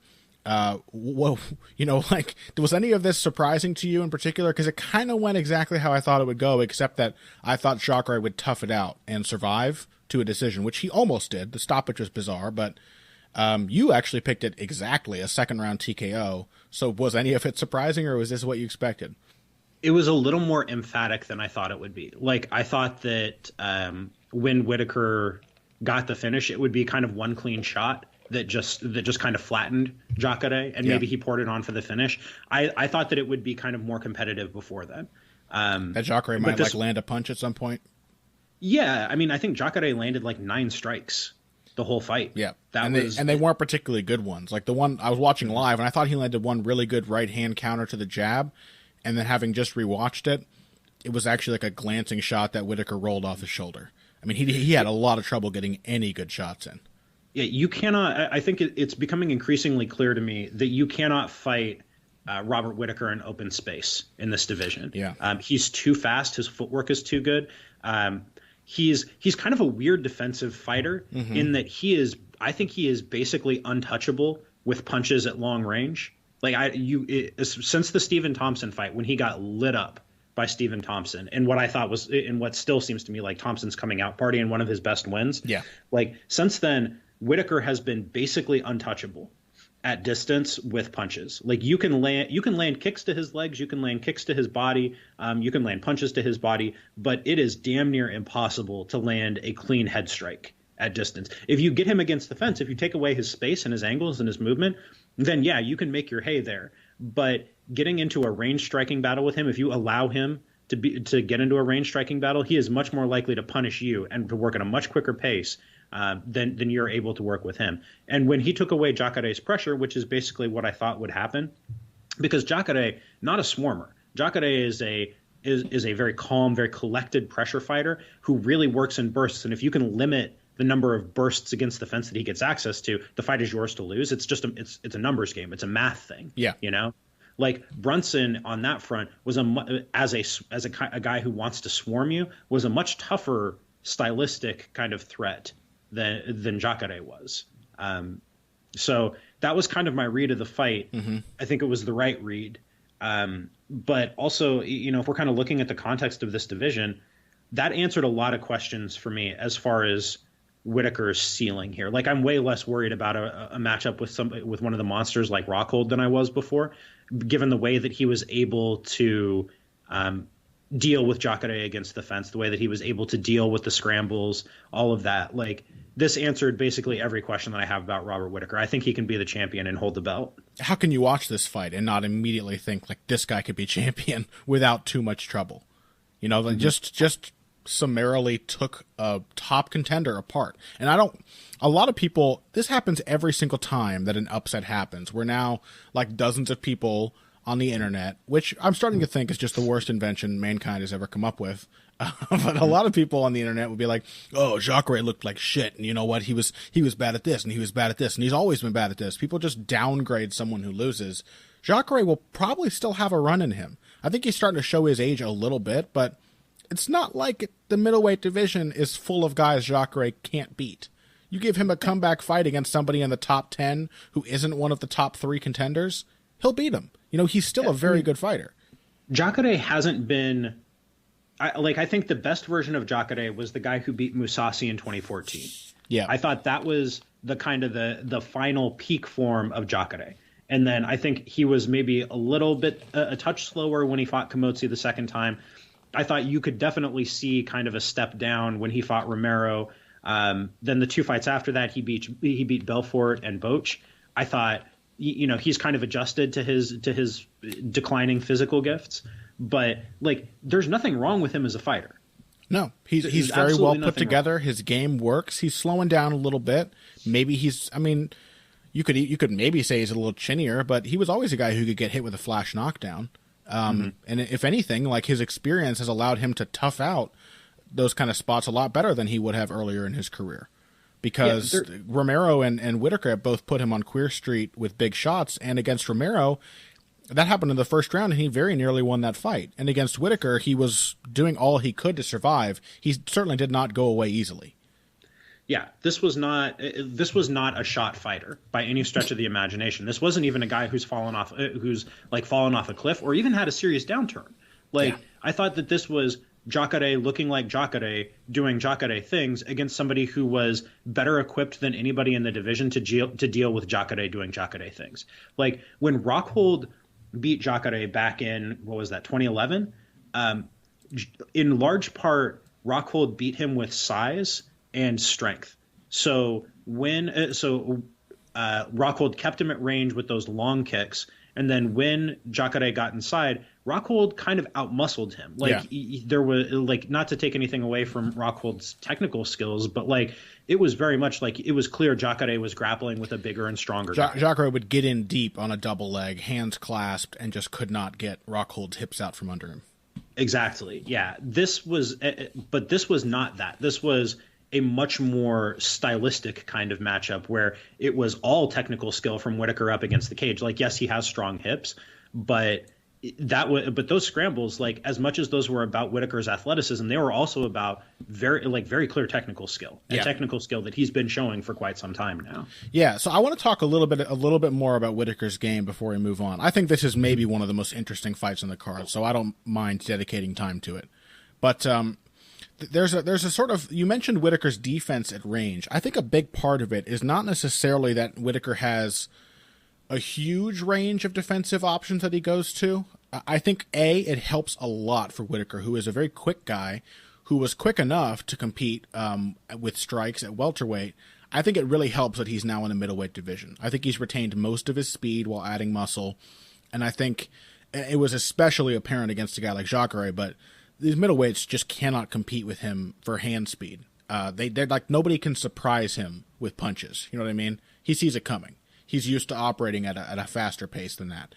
Was any of this surprising to you in particular? Because it kind of went exactly how I thought it would go, except that I thought Jacare would tough it out and survive to a decision, which he almost did. The stoppage was bizarre, but you actually picked it exactly, a second-round TKO. So was any of it surprising, or was this what you expected? It was a little more emphatic than I thought it would be. Like, I thought that when Whittaker got the finish, it would be kind of one clean shot that just kind of flattened Jacare, and maybe he poured it on for the finish. I thought that it would be kind of more competitive before then. That Jacare might land a punch at some point. Yeah, I mean, I think Jacare landed like 9 strikes the whole fight. Yeah, they weren't particularly good ones. Like the one I was watching live, and I thought he landed one really good right hand counter to the jab, and then having just rewatched it, it was actually like a glancing shot that Whittaker rolled off his shoulder. I mean, he had a lot of trouble getting any good shots in. Yeah, you cannot. I think it's becoming increasingly clear to me that you cannot fight Robert Whittaker in open space in this division. Yeah, he's too fast. His footwork is too good. He's kind of a weird defensive fighter in that he is I think he is basically untouchable with punches at long range. Like since the Stephen Thompson fight, when he got lit up by Stephen Thompson, and what I thought was, and what still seems to me like Thompson's coming out party and one of his best wins. Yeah. Like since then, Whittaker has been basically untouchable at distance with punches. Like you can land kicks to his legs, you can land kicks to his body, you can land punches to his body, but it is damn near impossible to land a clean head strike at distance. If you get him against the fence, if you take away his space and his angles and his movement, then yeah, you can make your hay there. But getting into a range striking battle with him, if you allow him to get into a range striking battle, he is much more likely to punish you and to work at a much quicker pace than you're able to work with him. And when he took away Jacare's pressure, which is basically what I thought would happen, because Jacare, not a swarmer, Jacare is a very calm, very collected pressure fighter who really works in bursts. And if you can limit the number of bursts against the fence that he gets access to, the fight is yours to lose. It's just it's a numbers game. It's a math thing. Yeah. You know, like Brunson on that front was as a guy who wants to swarm you, was a much tougher stylistic kind of threat than Jacare was. So that was kind of my read of the fight. Mm-hmm. I think it was the right read. But also, you know, if we're kind of looking at the context of this division, that answered a lot of questions for me as far as Whittaker's ceiling here. Like I'm way less worried about a matchup with one of the monsters like Rockhold than I was before, given the way that he was able to deal with Jacare against the fence, the way that he was able to deal with the scrambles, all of that. Like this answered basically every question that I have about Robert Whittaker. I think he can be the champion and hold the belt. How can you watch this fight and not immediately think like this guy could be champion without too much trouble? You know, like just summarily took a top contender apart. And a lot of people, this happens every single time that an upset happens. We're now like dozens of people on the internet, which I'm starting to think is just the worst invention mankind has ever come up with. But a lot of people on the internet would be like, oh, Jacare looked like shit. And you know what? He was bad at this and he was bad at this. And he's always been bad at this. People just downgrade someone who loses. Jacare will probably still have a run in him. I think he's starting to show his age a little bit, but it's not like the middleweight division is full of guys Jacare can't beat. You give him a comeback fight against somebody in the top 10 who isn't one of the top 3 contenders, he'll beat him. You know, he's still a very good fighter. Jacare hasn't been... I think the best version of Jacare was the guy who beat Mousasi in 2014. Yeah. I thought that was the kind of the final peak form of Jacare. And then I think he was maybe a little bit a touch slower when he fought Kamotsi the second time. I thought you could definitely see kind of a step down when he fought Romero. Then the 2 fights after that, he beat Belfort and Boch. I thought, you know, he's kind of adjusted to his declining physical gifts, but like there's nothing wrong with him as a fighter. No, he's very well put together. Wrong. His game works. He's slowing down a little bit. Maybe you could maybe say he's a little chinnier, but he was always a guy who could get hit with a flash knockdown. And if anything, like his experience has allowed him to tough out those kind of spots a lot better than he would have earlier in his career. Because Romero and Whittaker both put him on Queer Street with big shots, and against Romero, that happened in the first round, and he very nearly won that fight. And against Whittaker, he was doing all he could to survive. He certainly did not go away easily. Yeah, this was not a shot fighter by any stretch of the imagination. This wasn't even a guy who's fallen off a cliff or even had a serious downturn. I thought that this was Jacare looking like Jacare doing Jacare things against somebody who was better equipped than anybody in the division to deal with Jacare doing Jacare things. Like when Rockhold beat Jacare back in 2011, in large part Rockhold beat him with size and strength. So Rockhold kept him at range with those long kicks, and then when Jacare got inside, Rockhold kind of outmuscled him. There was not to take anything away from Rockhold's technical skills, but it was very much like it was clear Jacare was grappling with a bigger and stronger guy. Jacare would get in deep on a double leg, hands clasped, and just could not get Rockhold's hips out from under him. Exactly. Yeah. This was not that. This was a much more stylistic kind of matchup where it was all technical skill from Whittaker up against the cage. Like, yes, he has strong hips, but but those scrambles, like as much as those were about Whittaker's athleticism, they were also about very clear technical skill and technical skill that he's been showing for quite some time now. Yeah, so I want to talk a little bit more about Whittaker's game before we move on. I think this is maybe one of the most interesting fights on the card, so I don't mind dedicating time to it. But there's a sort of, you mentioned Whittaker's defense at range. I think a big part of it is not necessarily that Whittaker has a huge range of defensive options that he goes to. I think, it helps a lot for Whittaker, who is a very quick guy, who was quick enough to compete with strikes at welterweight. I think it really helps that he's now in the middleweight division. I think he's retained most of his speed while adding muscle, and I think it was especially apparent against a guy like Jacare, but these middleweights just cannot compete with him for hand speed. They're like, nobody can surprise him with punches. You know what I mean? He sees it coming. He's used to operating at a faster pace than that.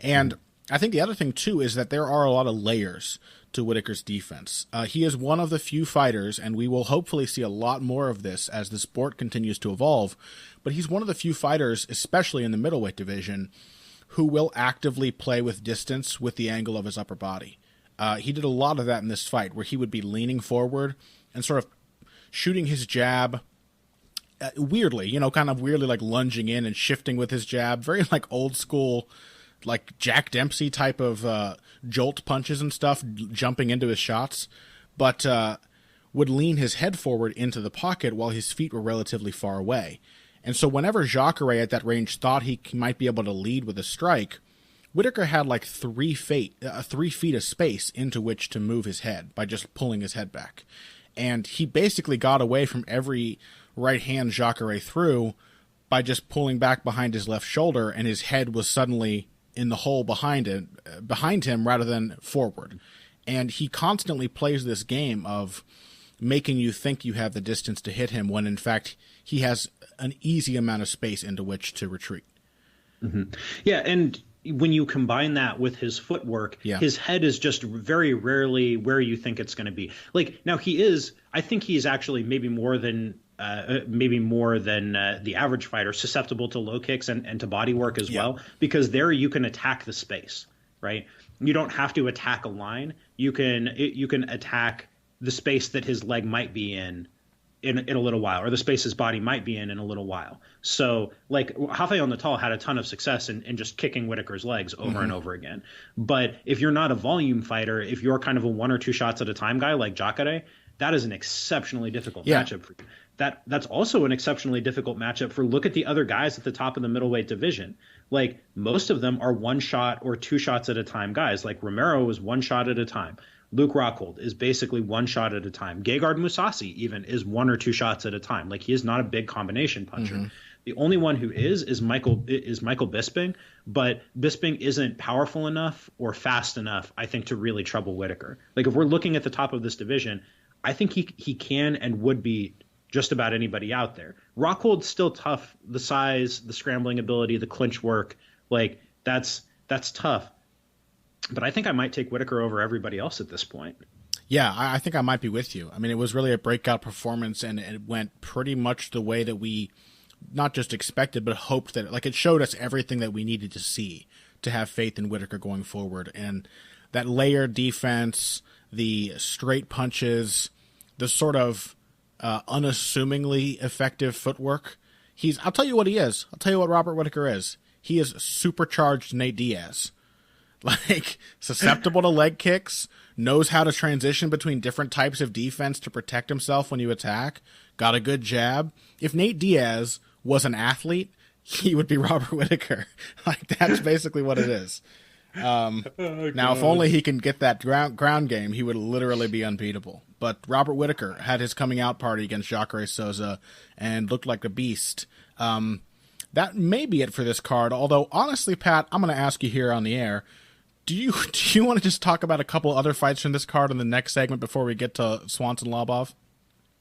And I think the other thing, too, is that there are a lot of layers to Whittaker's defense. He is one of the few fighters, and we will hopefully see a lot more of this as the sport continues to evolve, but he's one of the few fighters, especially in the middleweight division, who will actively play with distance with the angle of his upper body. He did a lot of that in this fight, where he would be leaning forward and sort of shooting his jab weirdly, kind of weirdly, like lunging in and shifting with his jab, very like old school, like Jack Dempsey type of jolt punches and stuff, jumping into his shots, but would lean his head forward into the pocket while his feet were relatively far away. And so whenever Jacare at that range thought he might be able to lead with a strike, Whittaker had like 3 feet of space into which to move his head by just pulling his head back. And he basically got away from every right hand Jacare threw by just pulling back behind his left shoulder, and his head was suddenly in the hole behind him rather than forward. And he constantly plays this game of making you think you have the distance to hit him when in fact he has an easy amount of space into which to retreat. Mm-hmm. Yeah, and when you combine that with his footwork, his head is just very rarely where you think it's going to be. Like now I think he's actually maybe more than the average fighter susceptible to low kicks and to body work as well, because there you can attack the space, right? You don't have to attack a line. You can attack the space that his leg might be in a little while, or the space his body might be in a little while. So like Rafael Natal had a ton of success in just kicking Whittaker's legs over and over again. But if you're not a volume fighter, if you're kind of a 1 or 2 shots at a time guy like Jacare, that is an exceptionally difficult matchup for you. That's also an exceptionally difficult matchup for, look at the other guys at the top of the middleweight division. Like most of them are 1 shot or 2 shots at a time guys. Like Romero is 1 shot at a time. Luke Rockhold is basically 1 shot at a time. Gegard Mousasi even is 1 or 2 shots at a time. Like he is not a big combination puncher. The only one who is Michael Bisping, but Bisping isn't powerful enough or fast enough, I think, to really trouble Whittaker. Like if we're looking at the top of this division, I think he can and would be just about anybody out there. Rockhold's still tough. The size, the scrambling ability, the clinch work, like that's tough. But I think I might take Whittaker over everybody else at this point. Yeah, I think I might be with you. I mean, it was really a breakout performance, and it went pretty much the way that we not just expected, but hoped that, like, it showed us everything that we needed to see to have faith in Whittaker going forward. And that layered defense, the straight punches, the sort of unassumingly effective footwork. I'll tell you what he is. I'll tell you what Robert Whittaker is. He is supercharged Nate Diaz. Like, susceptible to leg kicks, knows how to transition between different types of defense to protect himself when you attack, got a good jab. If Nate Diaz was an athlete, he would be Robert Whittaker. Like, that's basically what it is. Now, if only he can get that ground game, he would literally be unbeatable. But Robert Whittaker had his coming out party against Jacare Souza and looked like a beast. That may be it for this card, although, honestly, Pat, I'm going to ask you here on the air, do you want to just talk about a couple other fights from this card in the next segment before we get to Swanson Lobov?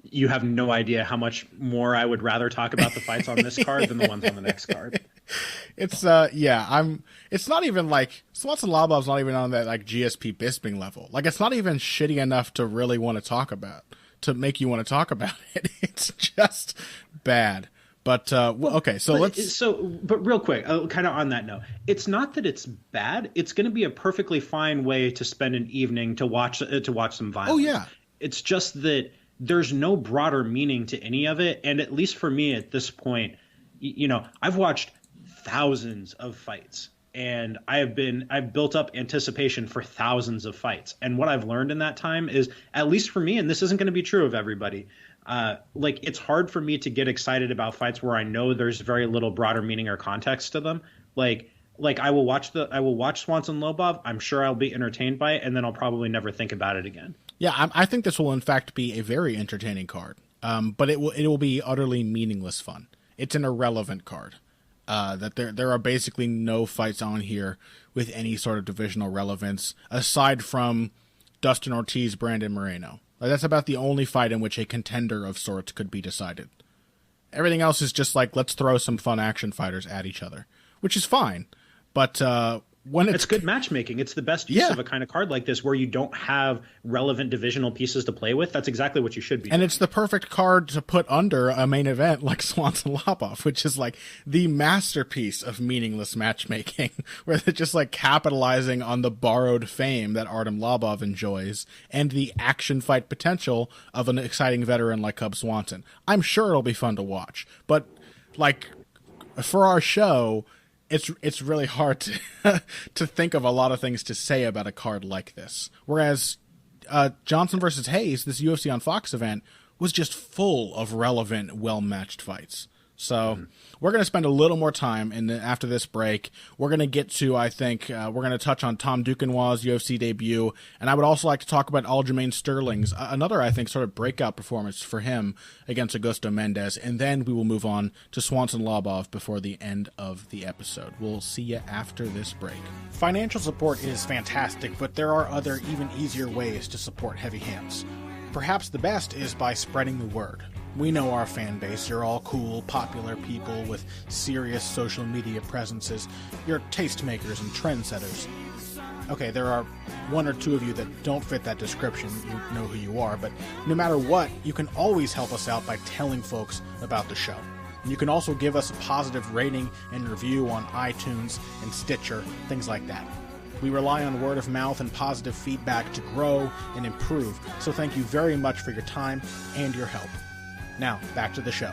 You have no idea how much more I would rather talk about the fights on this card than the ones on the next card. It's it's not even like Swanson Lobov's not even on that like GSP Bisping level. Like it's not even shitty enough to really want to talk about, to make you want to talk about it. It's just bad. But okay, so but real quick, kind of on that note, it's not that it's bad. It's going to be a perfectly fine way to spend an evening to watch some violence. Oh yeah, it's just that there's no broader meaning to any of it, and at least for me at this point, I've watched thousands of fights. And I've built up anticipation for thousands of fights. And what I've learned in that time is, at least for me, and this isn't going to be true of everybody, it's hard for me to get excited about fights where I know there's very little broader meaning or context to them. Like I will watch Swanson Lobov. I'm sure I'll be entertained by it, and then I'll probably never think about it again. Yeah, I think this will in fact be a very entertaining card. But it will be utterly meaningless fun. It's an irrelevant card. That there are basically no fights on here with any sort of divisional relevance aside from Dustin Ortiz, Brandon Moreno. That's about the only fight in which a contender of sorts could be decided. Everything else is just like, let's throw some fun action fighters at each other, which is fine. But when it's good matchmaking, it's the best use of a kind of card like this where you don't have relevant divisional pieces to play with. That's exactly what you should be doing. And it's the perfect card to put under a main event like Swanson Lobov, which is like the masterpiece of meaningless matchmaking, where they're just like capitalizing on the borrowed fame that Artem Lobov enjoys and the action fight potential of an exciting veteran like Cub Swanson. I'm sure it'll be fun to watch, but like for our show, it's really hard to think of a lot of things to say about a card like this. Whereas Johnson versus Hayes, this UFC on Fox event, was just full of relevant, well-matched fights. So we're going to spend a little more time after this break. We're going to get to, I think, we're going to touch on Tom Duquesnoy's UFC debut. And I would also like to talk about Aljamain Sterling's, another, I think, sort of breakout performance for him against Augusto Mendez. And then we will move on to Swanson Lobov before the end of the episode. We'll see you after this break. Financial support is fantastic, but there are other, even easier ways to support Heavy Hands. Perhaps the best is by spreading the word. We know our fan base. You're all cool, popular people with serious social media presences. You're tastemakers and trendsetters. Okay, there are one or two of you that don't fit that description. You know who you are, but no matter what, you can always help us out by telling folks about the show. And you can also give us a positive rating and review on iTunes and Stitcher, things like that. We rely on word of mouth and positive feedback to grow and improve, so thank you very much for your time and your help. Now, back to the show.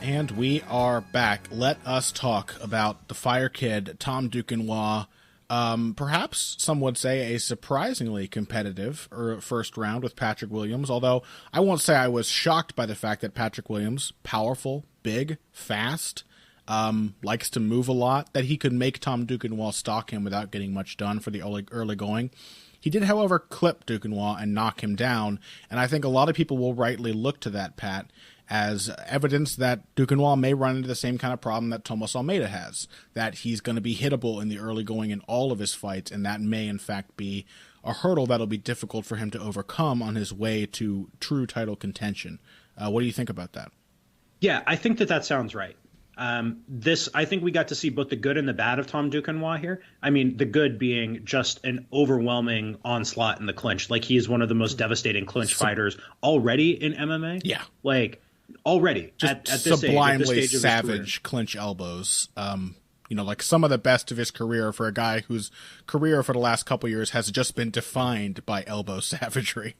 And we are back. Let us talk about the Fire Kid, Tom Duquesnoy. Perhaps some would say a surprisingly competitive first round with Patrick Williams, although I won't say I was shocked by the fact that Patrick Williams, powerful, big, fast, likes to move a lot, that he could make Tom Duquesnoy stalk him without getting much done for the early going. He did, however, clip Duquesnoy and knock him down, and I think a lot of people will rightly look to that, Pat, as evidence that Duquesnoy may run into the same kind of problem that Tomas Almeida has, that he's going to be hittable in the early going in all of his fights, and that may, in fact, be a hurdle that'll be difficult for him to overcome on his way to true title contention. What do you think about that? Yeah, I think that sounds right. I think we got to see both the good and the bad of Tom Duquesnoy here. I mean, the good being just an overwhelming onslaught in the clinch. Like, he is one of the most devastating clinch fighters already in MMA. Yeah. Like, already. Just at this sublimely age, savage clinch elbows. Like some of the best of his career for a guy whose career for the last couple years has just been defined by elbow savagery.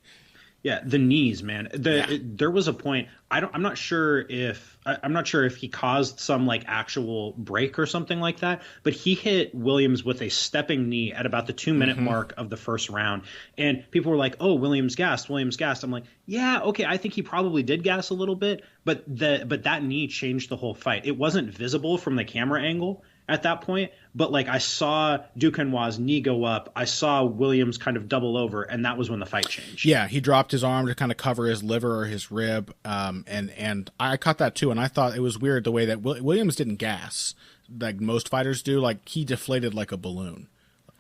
Yeah, the knees, man. There was a point. I'm not sure if he caused some like actual break or something like that, but he hit Williams with a stepping knee at about the 2-minute mark of the first round, and people were like, "Oh, Williams gassed." I'm like, "Yeah, okay, I think he probably did gas a little bit, but that knee changed the whole fight. It wasn't visible from the camera angle at that point, but like I saw Duquesnoy's knee go up, I saw Williams kind of double over, and that was when the fight changed." Yeah, he dropped his arm to kind of cover his liver or his rib, and I caught that too, and I thought it was weird the way that Williams didn't gas like most fighters do. Like, he deflated like a balloon.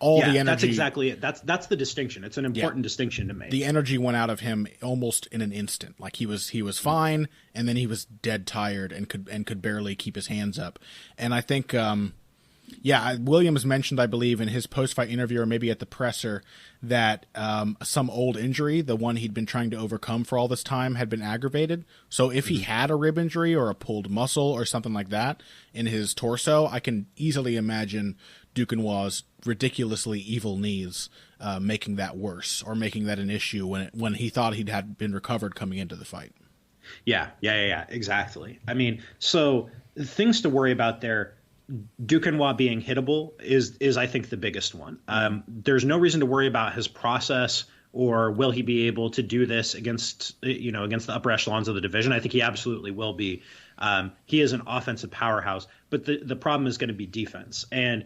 The energy. That's exactly it. That's the distinction. It's an important distinction to make. The energy went out of him almost in an instant. Like, he was fine, and then he was dead tired and could barely keep his hands up. And I think Yeah, Williams mentioned, I believe, in his post-fight interview or maybe at the presser that some old injury, the one he'd been trying to overcome for all this time, had been aggravated. So if he had a rib injury or a pulled muscle or something like that in his torso, I can easily imagine Duquesnoy's ridiculously evil knees making that worse or making that an issue when he thought he'd had been recovered coming into the fight. Yeah, exactly. I mean, so things to worry about there. Duquesnoy being hittable is I think the biggest one. There's no reason to worry about his process or will he be able to do this against the upper echelons of the division. I think he absolutely will be. He is an offensive powerhouse, but the problem is going to be defense and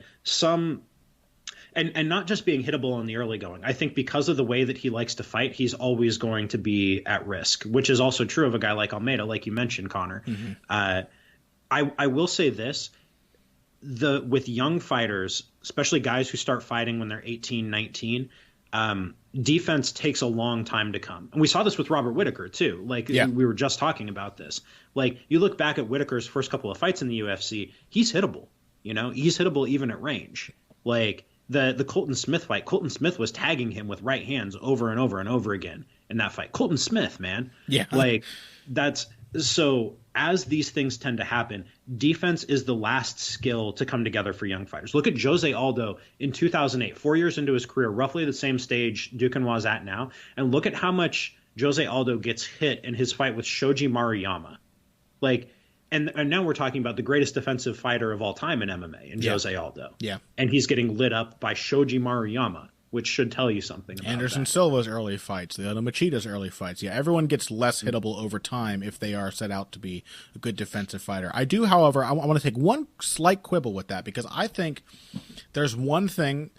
not just being hittable in the early going. I think because of the way that he likes to fight, he's always going to be at risk, which is also true of a guy like Almeida, like you mentioned, Connor. I will say this. With young fighters, especially guys who start fighting when they're 18, 19, defense takes a long time to come. And we saw this with Robert Whittaker too. We were just talking about this. Like you look back at Whittaker's first couple of fights in the UFC, he's hittable. He's hittable even at range. Like the Colton Smith fight, Colton Smith was tagging him with right hands over and over and over again in that fight. Colton Smith, man. Yeah. Like that's so as these things tend to happen, defense is the last skill to come together for young fighters. Look at Jose Aldo in 2008, 4 years into his career, roughly the same stage Duquesnoy's at now. And look at how much Jose Aldo gets hit in his fight with Shoji Maruyama. And now we're talking about the greatest defensive fighter of all time in MMA in Jose Aldo. Yeah. And he's getting lit up by Shoji Maruyama, which should tell you something about Anderson that. Silva's early fights, the Machida's early fights. Yeah, everyone gets less hittable over time if they are set out to be a good defensive fighter. I do, however, I want to take one slight quibble with that because I think there's one thing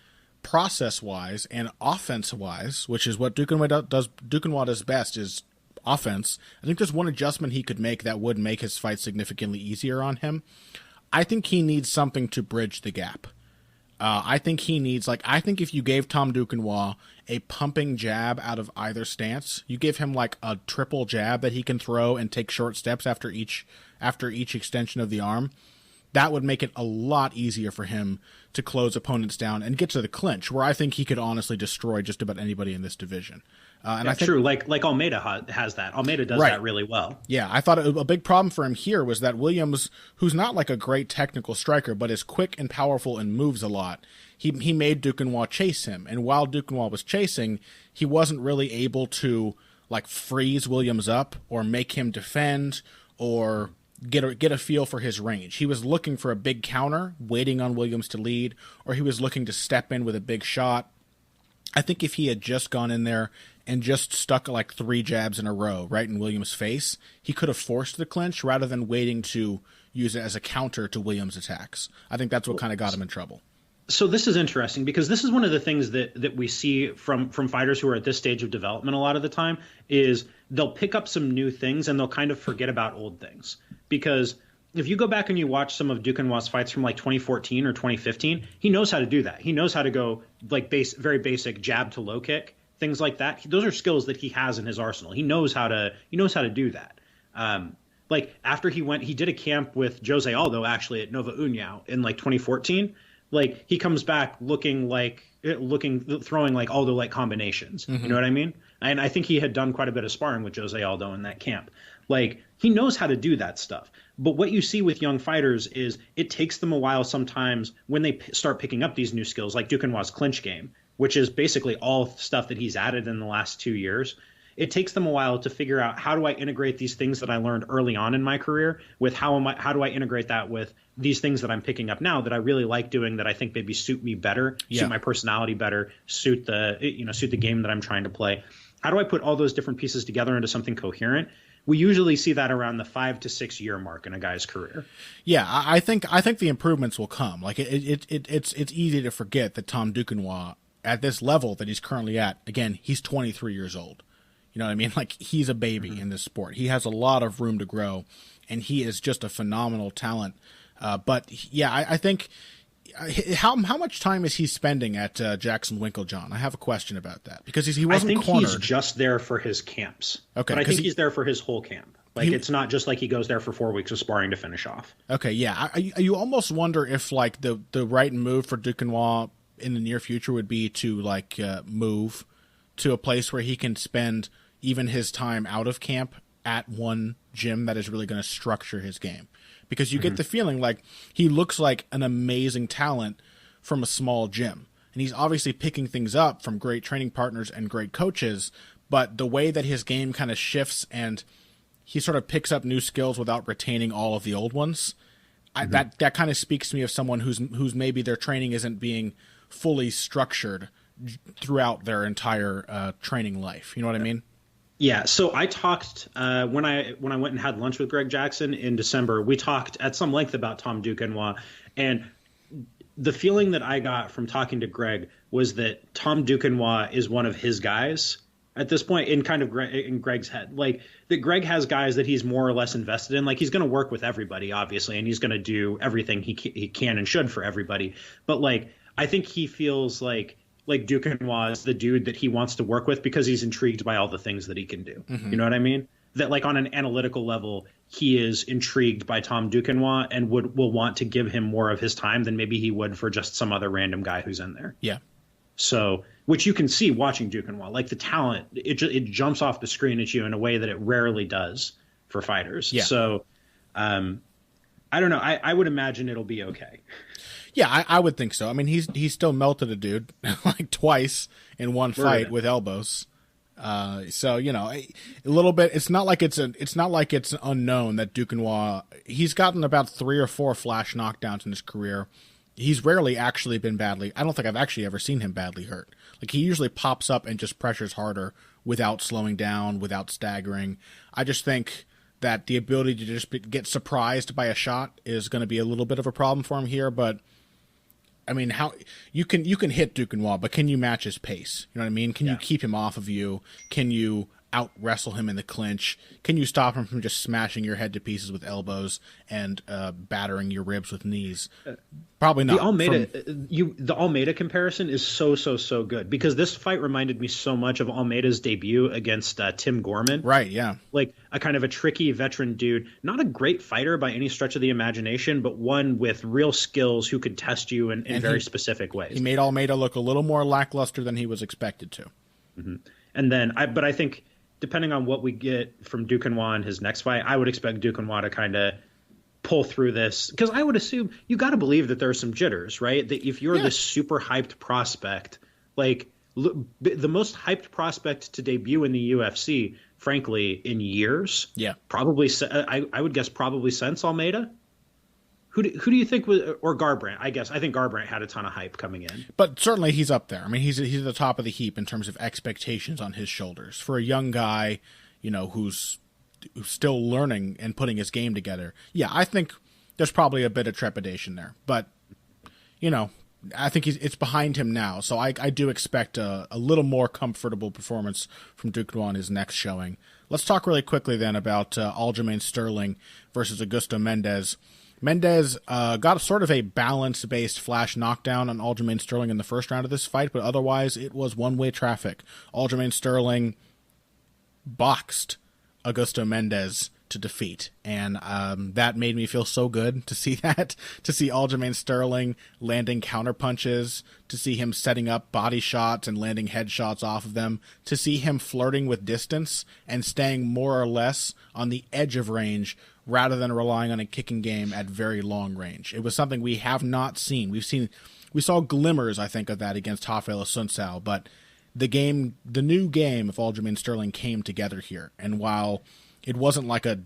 process-wise and offense-wise, which is what Duquesnoy does best is offense. I think there's one adjustment he could make that would make his fight significantly easier on him. I think he needs something to bridge the gap. I think he needs, I think if you gave Tom Duquesnoy a pumping jab out of either stance, you give him like a triple jab that he can throw and take short steps after each extension of the arm, that would make it a lot easier for him to close opponents down and get to the clinch, where I think he could honestly destroy just about anybody in this division. And I think, true. Like Almeida has that. Almeida does that really well. Yeah, I thought a big problem for him here was that Williams, who's not like a great technical striker, but is quick and powerful and moves a lot, he made Duquesnoy chase him. And while Duquesnoy was chasing, he wasn't really able to freeze Williams up or make him defend or get a feel for his range. He was looking for a big counter, waiting on Williams to lead, or he was looking to step in with a big shot. I think if he had just gone in there and just stuck 3 jabs in a row right in Williams' face, he could have forced the clinch rather than waiting to use it as a counter to Williams' attacks. I think that's what kind of got him in trouble. So this is interesting because this is one of the things that we see from fighters who are at this stage of development a lot of the time is they'll pick up some new things and they'll kind of forget about old things. Because if you go back and you watch some of Duquesnoy's fights from 2014 or 2015, he knows how to do that. He knows how to go very basic jab to low kick, things like that. Those are skills that he has in his arsenal. He knows how to do that. After he did a camp with Jose Aldo actually at Nova União in 2014. He comes back throwing Aldo combinations. Mm-hmm. You know what I mean? And I think he had done quite a bit of sparring with Jose Aldo in that camp. He knows how to do that stuff. But what you see with young fighters is it takes them a while sometimes when they start picking up these new skills, like Duquesnoy's clinch game, which is basically all stuff that he's added in the last 2 years. It takes them a while to figure out, how do I integrate these things that I learned early on in my career with how do I integrate that with these things that I'm picking up now that I really like doing, that I think maybe suit me better, suit my personality better, suit the game that I'm trying to play. How do I put all those different pieces together into something coherent? We usually see that around the 5 to 6 year mark in a guy's career. Yeah, I think the improvements will come. It's easy to forget that Tom Duquesnoy at this level that he's currently at, again, he's 23 years old. You know what I mean? He's a baby in this sport. He has a lot of room to grow, and he is just a phenomenal talent. But yeah, I think how much time is he spending at Jackson Winklejohn? I have a question about that because he wasn't cornered. He's just there for his camps. Okay, but I think he's there for his whole camp. Like, it's not just like he goes there for 4 weeks of sparring to finish off. Okay, yeah. You almost wonder if, like, the right move for Duquesnoy in the near future would be to, like, move to a place where he can spend even his time out of camp at one gym that is really going to structure his game. Because you get the feeling like he looks like an amazing talent from a small gym. And he's obviously picking things up from great training partners and great coaches, but the way that his game kind of shifts and he sort of picks up new skills without retaining all of the old ones. That kind of speaks to me of someone who's maybe their training isn't being fully structured throughout their entire training life. You know what I mean? Yeah. So I talked when I went and had lunch with Greg Jackson in December. We talked at some length about Tom Duquesnoy, and the feeling that I got from talking to Greg was that Tom Duquesnoy is one of his guys at this point in kind of in Greg's head. Like, that Greg has guys that he's more or less invested in. Like, he's going to work with everybody, obviously, and he's going to do everything he can and should for everybody. But, like, I think he feels like Duquesnoy is the dude that he wants to work with because he's intrigued by all the things that he can do. You know what I mean? That, like, on an analytical level, he is intrigued by Tom Duquesnoy and will want to give him more of his time than maybe he would for just some other random guy who's in there. Yeah. So, which you can see watching Duquesnoy, like, the talent, it jumps off the screen at you in a way that it rarely does for fighters. Yeah. So, I don't know. I would imagine it'll be okay. Yeah, I would think so. I mean, he's still melted a dude like twice in one fight with elbows. So, you know, a little bit. It's not like it's unknown that Duquesnoy, he's gotten about 3 or 4 flash knockdowns in his career. He's rarely actually been badly. I don't think I've actually ever seen him badly hurt. Like, he usually pops up and just pressures harder without slowing down, without staggering. I just think that the ability to just get surprised by a shot is going to be a little bit of a problem for him here. But I mean, how you can hit Duquesnoy, but can you match his pace? You know what I mean? Can you keep him off of you? Can you out wrestle him in the clinch? Can you stop him from just smashing your head to pieces with elbows and battering your ribs with knees? Probably not. The Almeida comparison is so good, because this fight reminded me so much of Almeida's debut against Tim Gorman. Right, yeah. Like a kind of a tricky veteran dude, not a great fighter by any stretch of the imagination, but one with real skills who could test you in very specific ways. He made Almeida look a little more lackluster than he was expected to. And then, but I think, depending on what we get from Duquesnoy in his next fight, I would expect Duquesnoy to kind of pull through this, because I would assume you got to believe that there are some jitters, right? That if you're this super hyped prospect, like the most hyped prospect to debut in the UFC, frankly, in years, probably I would guess probably since Almeida. Who do you think was, or Garbrandt? I think Garbrandt had a ton of hype coming in, but certainly he's up there. I mean, he's at the top of the heap in terms of expectations on his shoulders for a young guy, you know, who's still learning and putting his game together. Yeah, I think there's probably a bit of trepidation there, but you know, I think it's behind him now. So I do expect a little more comfortable performance from Duquesnoy in his next showing. Let's talk really quickly then about Aljamain Sterling versus Augusto Mendes. Mendes got sort of a balance-based flash knockdown on Aljamain Sterling in the first round of this fight, but otherwise it was one-way traffic. Aljamain Sterling boxed Augusto Mendes to defeat, and that made me feel so good to see that, to see Aljamain Sterling landing counterpunches, to see him setting up body shots and landing headshots off of them, to see him flirting with distance and staying more or less on the edge of range rather than relying on a kicking game at very long range. It was something we have not seen. We saw glimmers, I think, of that against Rafael Assunção, but the new game of Aljamain Sterling came together here. And while it wasn't like a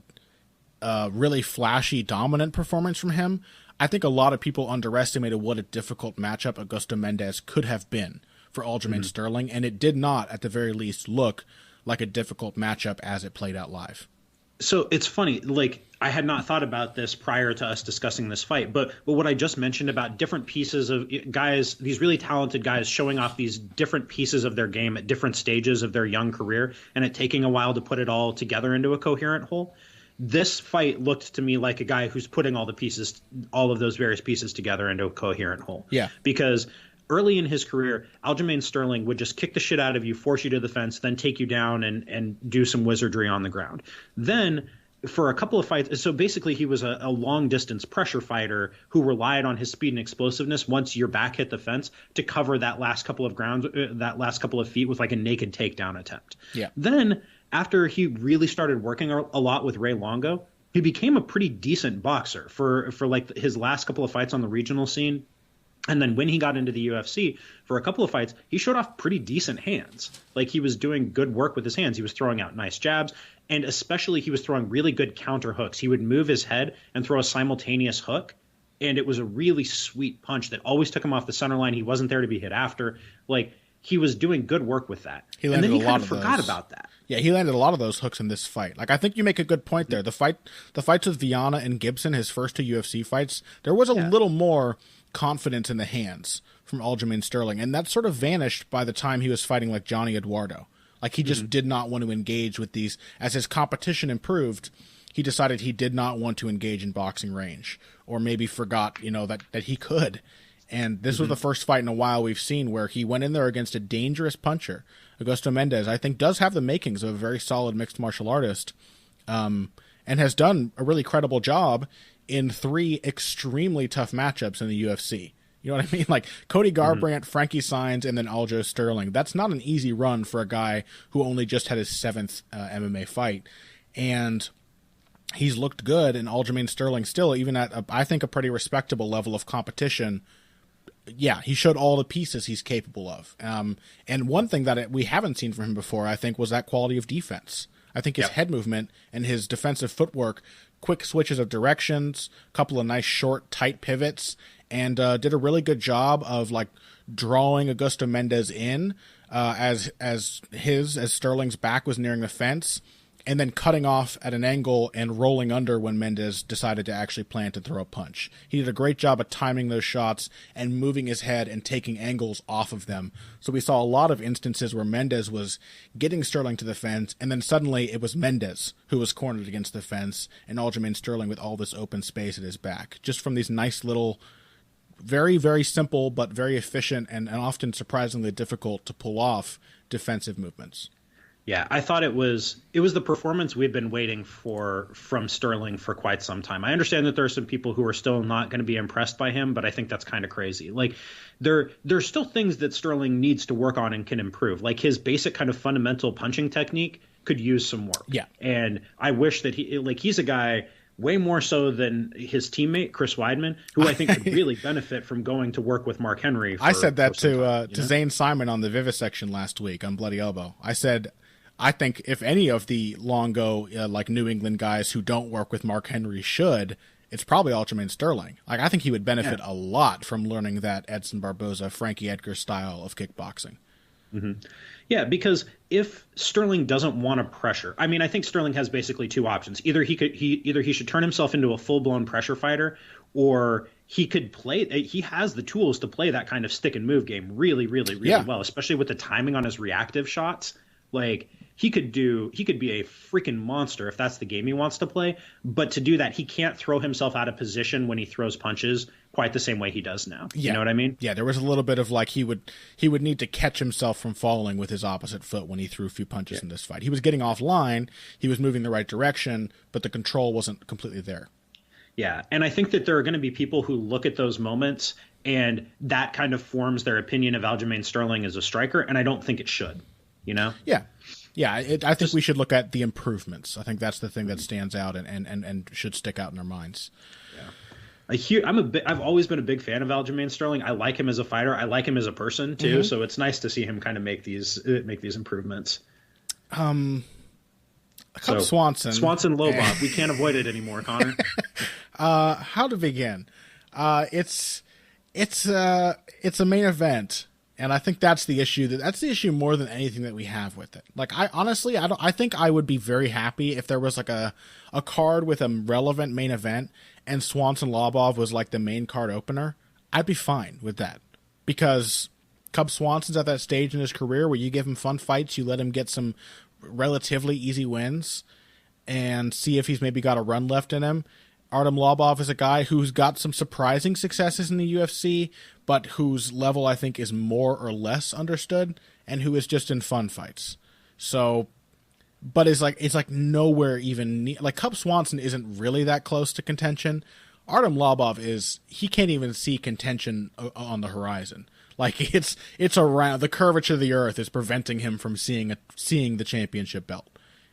really flashy, dominant performance from him, I think a lot of people underestimated what a difficult matchup Augusto Mendes could have been for Aljamain Sterling, and it did not, at the very least, look like a difficult matchup as it played out live. So it's funny, like, I had not thought about this prior to us discussing this fight, but what I just mentioned about different pieces of guys, these really talented guys showing off these different pieces of their game at different stages of their young career, and it taking a while to put it all together into a coherent whole. This fight looked to me like a guy who's putting all of those various pieces together into a coherent whole. Yeah. Because early in his career, Aljamain Sterling would just kick the shit out of you, force you to the fence, then take you down and do some wizardry on the ground. Then for a couple of fights. So basically, he was a long distance pressure fighter who relied on his speed and explosiveness once your back hit the fence to cover that last couple of that last couple of feet with like a naked takedown attempt. Yeah. Then after he really started working a lot with Ray Longo, he became a pretty decent boxer for like his last couple of fights on the regional scene. And then when he got into the UFC for a couple of fights, he showed off pretty decent hands. Like he was doing good work with his hands. He was throwing out nice jabs, and especially he was throwing really good counter hooks. He would move his head and throw a simultaneous hook, and it was a really sweet punch that always took him off the center line. He wasn't there to be hit after. Like he was doing good work with that. And then he kind of forgot about that. Yeah, he landed a lot of those hooks in this fight. Like I think you make a good point there. The fights with Viana and Gibson, his first two UFC fights, there was a little more confidence in the hands from Aljamain Sterling, and that sort of vanished by the time he was fighting like Johnny Eduardo. Like he just did not want to engage with these. As his competition improved, he decided he did not want to engage in boxing range, or maybe forgot, that he could. And this was the first fight in a while we've seen where he went in there against a dangerous puncher. Augusto Mendez, I think, does have the makings of a very solid mixed martial artist, and has done a really credible job in 3 extremely tough matchups in the UFC. You know what I mean? Like Cody Garbrandt, Frankie Saenz, and then Aljo Sterling. That's not an easy run for a guy who only just had his 7th MMA fight. And he's looked good, and Aljamain Sterling still, even at, I think, a pretty respectable level of competition. Yeah, he showed all the pieces he's capable of. And one thing that we haven't seen from him before, I think, was that quality of defense. I think his head movement and his defensive footwork, quick switches of directions, a couple of nice short, tight pivots, and did a really good job of like drawing Augusto Mendez in as Sterling's back was nearing the fence, and then cutting off at an angle and rolling under when Mendez decided to actually plan to throw a punch. He did a great job of timing those shots and moving his head and taking angles off of them. So we saw a lot of instances where Mendez was getting Sterling to the fence, and then suddenly it was Mendez who was cornered against the fence, and Aljamain Sterling with all this open space at his back. Just from these nice little, very, very simple but very efficient and often surprisingly difficult to pull off defensive movements. Yeah, I thought it was the performance we've been waiting for from Sterling for quite some time. I understand that there are some people who are still not going to be impressed by him, but I think that's kind of crazy. Like there's still things that Sterling needs to work on and can improve. Like his basic kind of fundamental punching technique could use some work. Yeah. And I wish that he's a guy way more so than his teammate Chris Weidman, who I think would really benefit from going to work with Mark Henry. I said that to Zane Simon on the Vivisection last week on Bloody Elbow. I said, I think if any of the Longo, like New England guys who don't work with Mark Henry should, it's probably Aljamain Sterling. Like I think he would benefit a lot from learning that Edson Barboza, Frankie Edgar style of kickboxing. Mm-hmm. Yeah, because if Sterling doesn't want to pressure, I mean, I think Sterling has basically 2 options. Either he should turn himself into a full-blown pressure fighter, or he could play. He has the tools to play that kind of stick and move game really, really, really well, especially with the timing on his reactive shots. Like he could be a freaking monster if that's the game he wants to play. But to do that, he can't throw himself out of position when he throws punches quite the same way he does now. Yeah. You know what I mean? Yeah, there was a little bit of like he would need to catch himself from falling with his opposite foot when he threw a few punches in this fight. He was getting offline, he was moving the right direction, but the control wasn't completely there. Yeah, and I think that there are going to be people who look at those moments and that kind of forms their opinion of Aljamain Sterling as a striker, and I don't think it should. You know? Yeah. I think we should look at the improvements. I think that's the thing that stands out and should stick out in our minds. Yeah. I've always been a big fan of Aljamain Sterling. I like him as a fighter. I like him as a person too. Mm-hmm. So it's nice to see him kind of make these improvements. Cub Swanson Lobov. We can't avoid it anymore, Connor. How to begin? It's a main event. And I think that's the issue. That's the issue more than anything that we have with it. Like I think I would be very happy if there was like a card with a relevant main event and Swanson Lobov was like the main card opener. I'd be fine with that because Cub Swanson's at that stage in his career where you give him fun fights, you let him get some relatively easy wins, and see if he's maybe got a run left in him. Artem Lobov is a guy who's got some surprising successes in the UFC, but whose level I think is more or less understood, and who is just in fun fights. So but it's like nowhere even like Cub Swanson isn't really that close to contention. Artem Lobov he can't even see contention on the horizon. Like it's around, the curvature of the earth is preventing him from seeing the championship belt.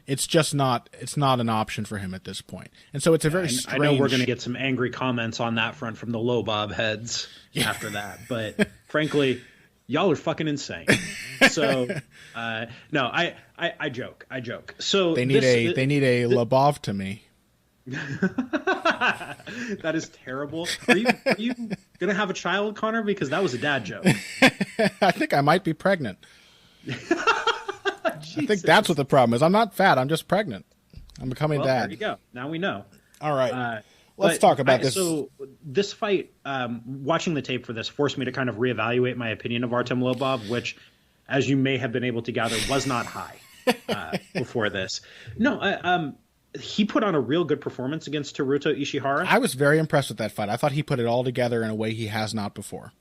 It's just not an option for him at this point. And so it's a very strange... I know we're going to get some angry comments on that front from the Lobov heads after that, but frankly, y'all are fucking insane. So no, I joke. So they need a Lobov to me. That is terrible. Are you gonna have a child, Connor? Because that was a dad joke. I think I might be pregnant. I think that's what the problem is. I'm not fat. I'm just pregnant. I'm becoming dad. There you go. Now we know. All right. Let's talk about this. So this fight, watching the tape for this, forced me to kind of reevaluate my opinion of Artem Lobov, which, as you may have been able to gather, was not high before this. No, he put on a real good performance against Teruto Ishihara. I was very impressed with that fight. I thought he put it all together in a way he has not before.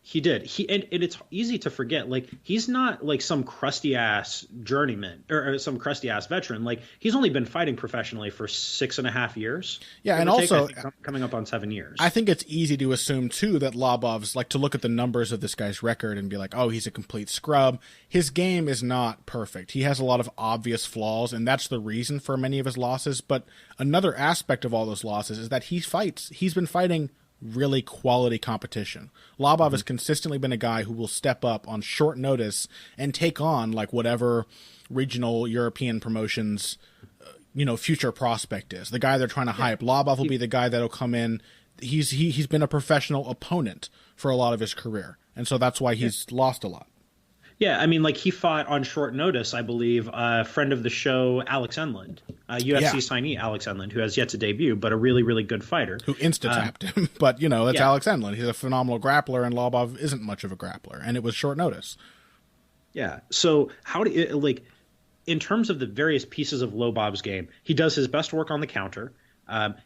He did. And it's easy to forget. Like, he's not like some crusty ass journeyman or some crusty ass veteran. Like, he's only been fighting professionally for 6.5 years. Yeah, and also coming up on 7 years. I think it's easy to assume too that Lobov's like to look at the numbers of this guy's record and be like, oh, he's a complete scrub. His game is not perfect. He has a lot of obvious flaws, and that's the reason for many of his losses. But another aspect of all those losses is that he's been fighting really quality competition. Lobov has consistently been a guy who will step up on short notice and take on like whatever regional European promotions, future prospect is. The guy they're trying to hype. Lobov will be the guy that'll come in. He's been a professional opponent for a lot of his career, and so that's why he's lost a lot. Yeah, I mean, like he fought on short notice, I believe, a friend of the show, Alex Enlund, UFC signee Alex Enlund, who has yet to debut, but a really, really good fighter. Who insta-tapped him. But, it's Alex Enlund. He's a phenomenal grappler, and Lobov isn't much of a grappler, and it was short notice. Yeah, so how do you, like, in terms of the various pieces of Lobov's game, he does his best work on the counter.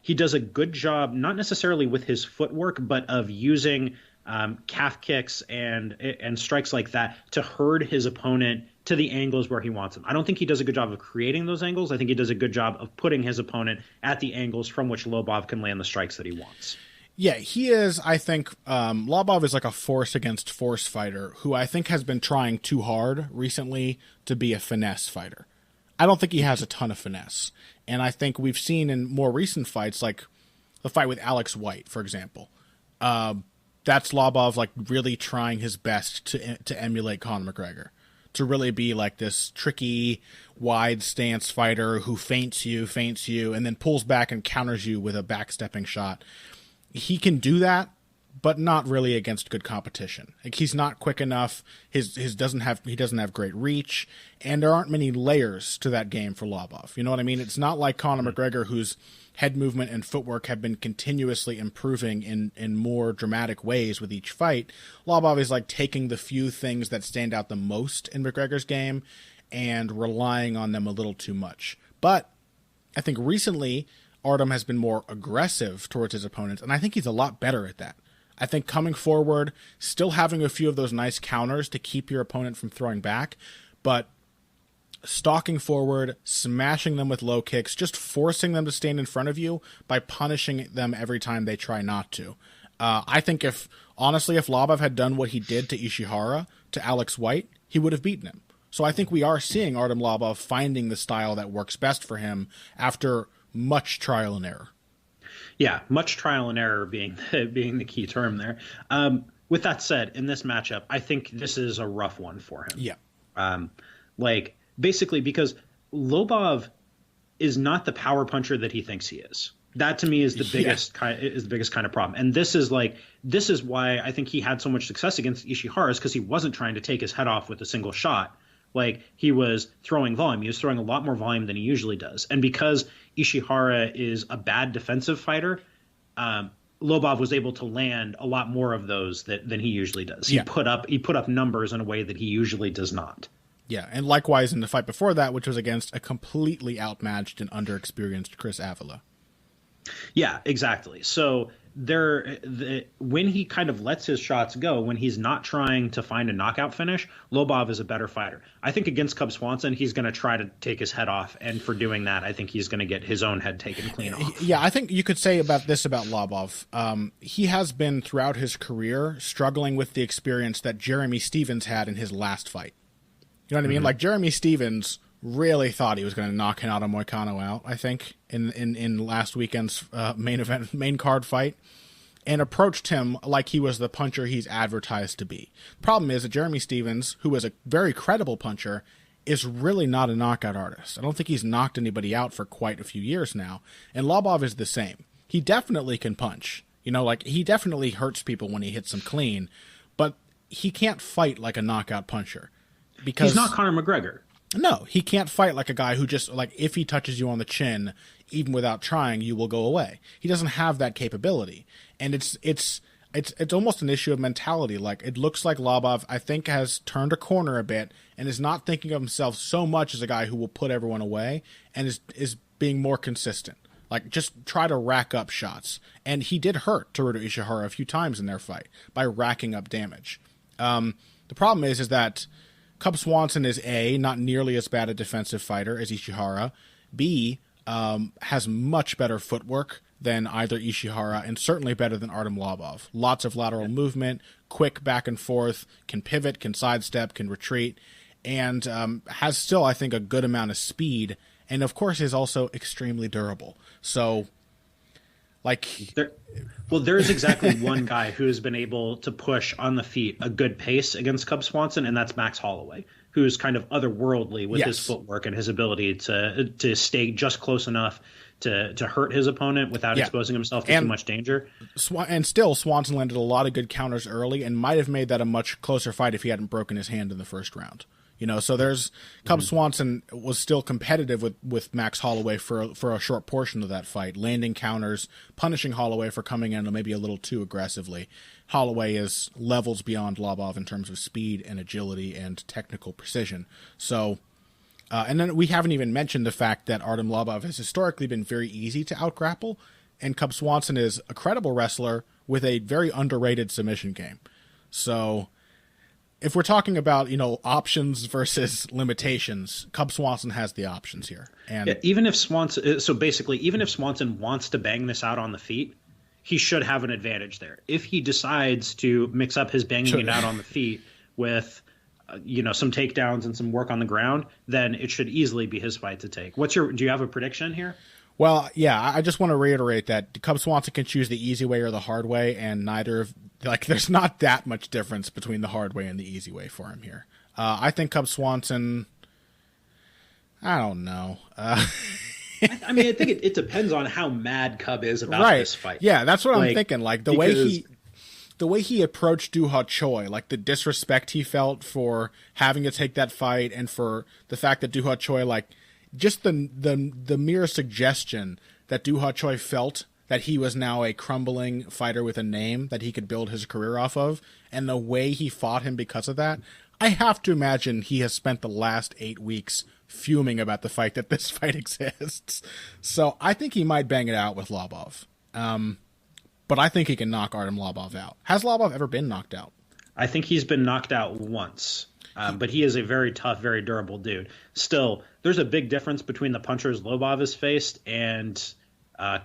He does a good job, not necessarily with his footwork, but of using calf kicks and strikes like that to herd his opponent to the angles where he wants him. I don't think he does a good job of creating those angles. I think he does a good job of putting his opponent at the angles from which Lobov can land the strikes that he wants. Yeah, he is, I think, Lobov is like a force against force fighter who I think has been trying too hard recently to be a finesse fighter. I don't think he has a ton of finesse. And I think we've seen in more recent fights, like the fight with Alex White, for example, that's Lobov like really trying his best to emulate Conor McGregor, to really be like this tricky, wide stance fighter who feints you, and then pulls back and counters you with a backstepping shot. He can do that, but not really against good competition. Like he's not quick enough. He doesn't have great reach, and there aren't many layers to that game for Lobov. You know what I mean? It's not like Conor McGregor, whose head movement and footwork have been continuously improving in more dramatic ways with each fight. Lobov is like taking the few things that stand out the most in McGregor's game and relying on them a little too much. But I think recently Artem has been more aggressive towards his opponents, and I think he's a lot better at that. I think coming forward, still having a few of those nice counters to keep your opponent from throwing back, but stalking forward, smashing them with low kicks, just forcing them to stand in front of you by punishing them every time they try not to. I think if Lobov had done what he did to Ishihara, to Alex White, he would have beaten him. So I think we are seeing Artem Lobov finding the style that works best for him after much trial and error. Yeah, much trial and error being the key term there. With that said, in this matchup, I think this is a rough one for him. Yeah. Basically because Lobov is not the power puncher that he thinks he is. That to me is the biggest kind of problem. And this is why I think he had so much success against Ishihara, is because he wasn't trying to take his head off with a single shot. Like, he was throwing volume. He was throwing a lot more volume than he usually does. And because Ishihara is a bad defensive fighter, Lobov was able to land a lot more of those than he usually does. He put up numbers in a way that he usually does not. Yeah, and likewise in the fight before that, which was against a completely outmatched and underexperienced Chris Avila. Yeah, exactly. So when he kind of lets his shots go, when he's not trying to find a knockout finish, Lobov is a better fighter. I think against Cub Swanson, he's going to try to take his head off, and for doing that, I think he's going to get his own head taken clean off. Yeah, I think you could say about Lobov. He has been throughout his career struggling with the experience that Jeremy Stephens had in his last fight. You know what I mean? Like Jeremy Stephens really thought he was going to knock Renato Moicano out, I think, in last weekend's main card fight, and approached him like he was the puncher he's advertised to be. Problem is that Jeremy Stephens, who is a very credible puncher, is really not a knockout artist. I don't think he's knocked anybody out for quite a few years now, and Lobov is the same. He definitely can punch. You know, like, he definitely hurts people when he hits them clean, but he can't fight like a knockout puncher. Because he's not Conor McGregor. No, he can't fight like a guy who just, like, if he touches you on the chin, even without trying, you will go away. He doesn't have that capability. And it's almost an issue of mentality. Like, it looks like Lobov, I think, has turned a corner a bit and is not thinking of himself so much as a guy who will put everyone away, and is being more consistent. Like, just try to rack up shots. And he did hurt Teruto Ishihara a few times in their fight by racking up damage. The problem is that Cub Swanson is A, not nearly as bad a defensive fighter as Ishihara. B, has much better footwork than either Ishihara, and certainly better than Artem Lobov. Lots of lateral movement, quick back and forth, can pivot, can sidestep, can retreat, and has still, I think, a good amount of speed, and of course is also extremely durable. So, like... There's exactly one guy who's been able to push on the feet a good pace against Cub Swanson, and that's Max Holloway, who's kind of otherworldly with his footwork and his ability to stay just close enough to hurt his opponent without exposing himself to too much danger. And still, Swanson landed a lot of good counters early and might have made that a much closer fight if he hadn't broken his hand in the first round. You know, so there's Cub Swanson was still competitive with Max Holloway for a short portion of that fight, landing counters, punishing Holloway for coming in maybe a little too aggressively. Holloway is levels beyond Lobov in terms of speed and agility and technical precision. So, and then we haven't even mentioned the fact that Artem Lobov has historically been very easy to outgrapple, and Cub Swanson is a credible wrestler with a very underrated submission game. So, if we're talking about, you know, options versus limitations, Cub Swanson has the options here. And even if Swanson wants to bang this out on the feet, he should have an advantage there. If he decides to mix up his banging it out on the feet with, some takedowns and some work on the ground, then it should easily be his fight to take. Do you have a prediction here? Well, yeah, I just want to reiterate that Cub Swanson can choose the easy way or the hard way, and there's not that much difference between the hard way and the easy way for him here. I think Cub Swanson, I don't know. I mean, I think it depends on how mad Cub is about this fight. Yeah, that's what I'm thinking. Like, the way he approached Duha Choi, like the disrespect he felt for having to take that fight, and for the fact that Duha Choi, like, just the mere suggestion that Duha Choi felt that he was now a crumbling fighter with a name that he could build his career off of, and the way he fought him because of that, I have to imagine he has spent the last 8 weeks fuming about the fact that this fight exists. So I think he might bang it out with Lobov. But I think he can knock Artem Lobov out. Has Lobov ever been knocked out? I think he's been knocked out once. But he is a very tough, very durable dude. Still, there's a big difference between the punchers Lobov has faced and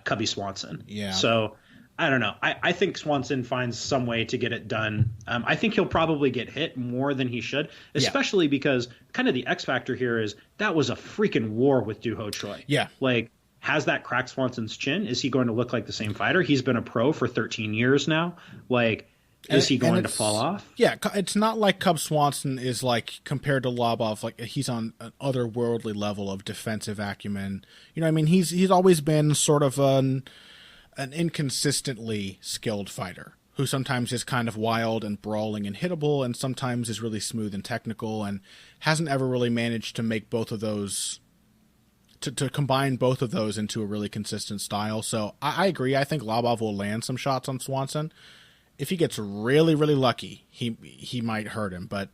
Cubby Swanson. Yeah. So, I don't know. I think Swanson finds some way to get it done. I think he'll probably get hit more than he should, especially because kind of the X factor here is that was a freaking war with Duho Choi. Yeah. Like, has that cracked Swanson's chin? Is he going to look like the same fighter? He's been a pro for 13 years now. Like, is he going to fall off? Yeah, it's not like Cub Swanson is, like, compared to Lobov, like, he's on an otherworldly level of defensive acumen. You know what I mean? He's always been sort of an inconsistently skilled fighter who sometimes is kind of wild and brawling and hittable, and sometimes is really smooth and technical, and hasn't ever really managed to make both of those, to combine both of those into a really consistent style. So I agree. I think Lobov will land some shots on Swanson. If he gets really, really lucky, he might hurt him. But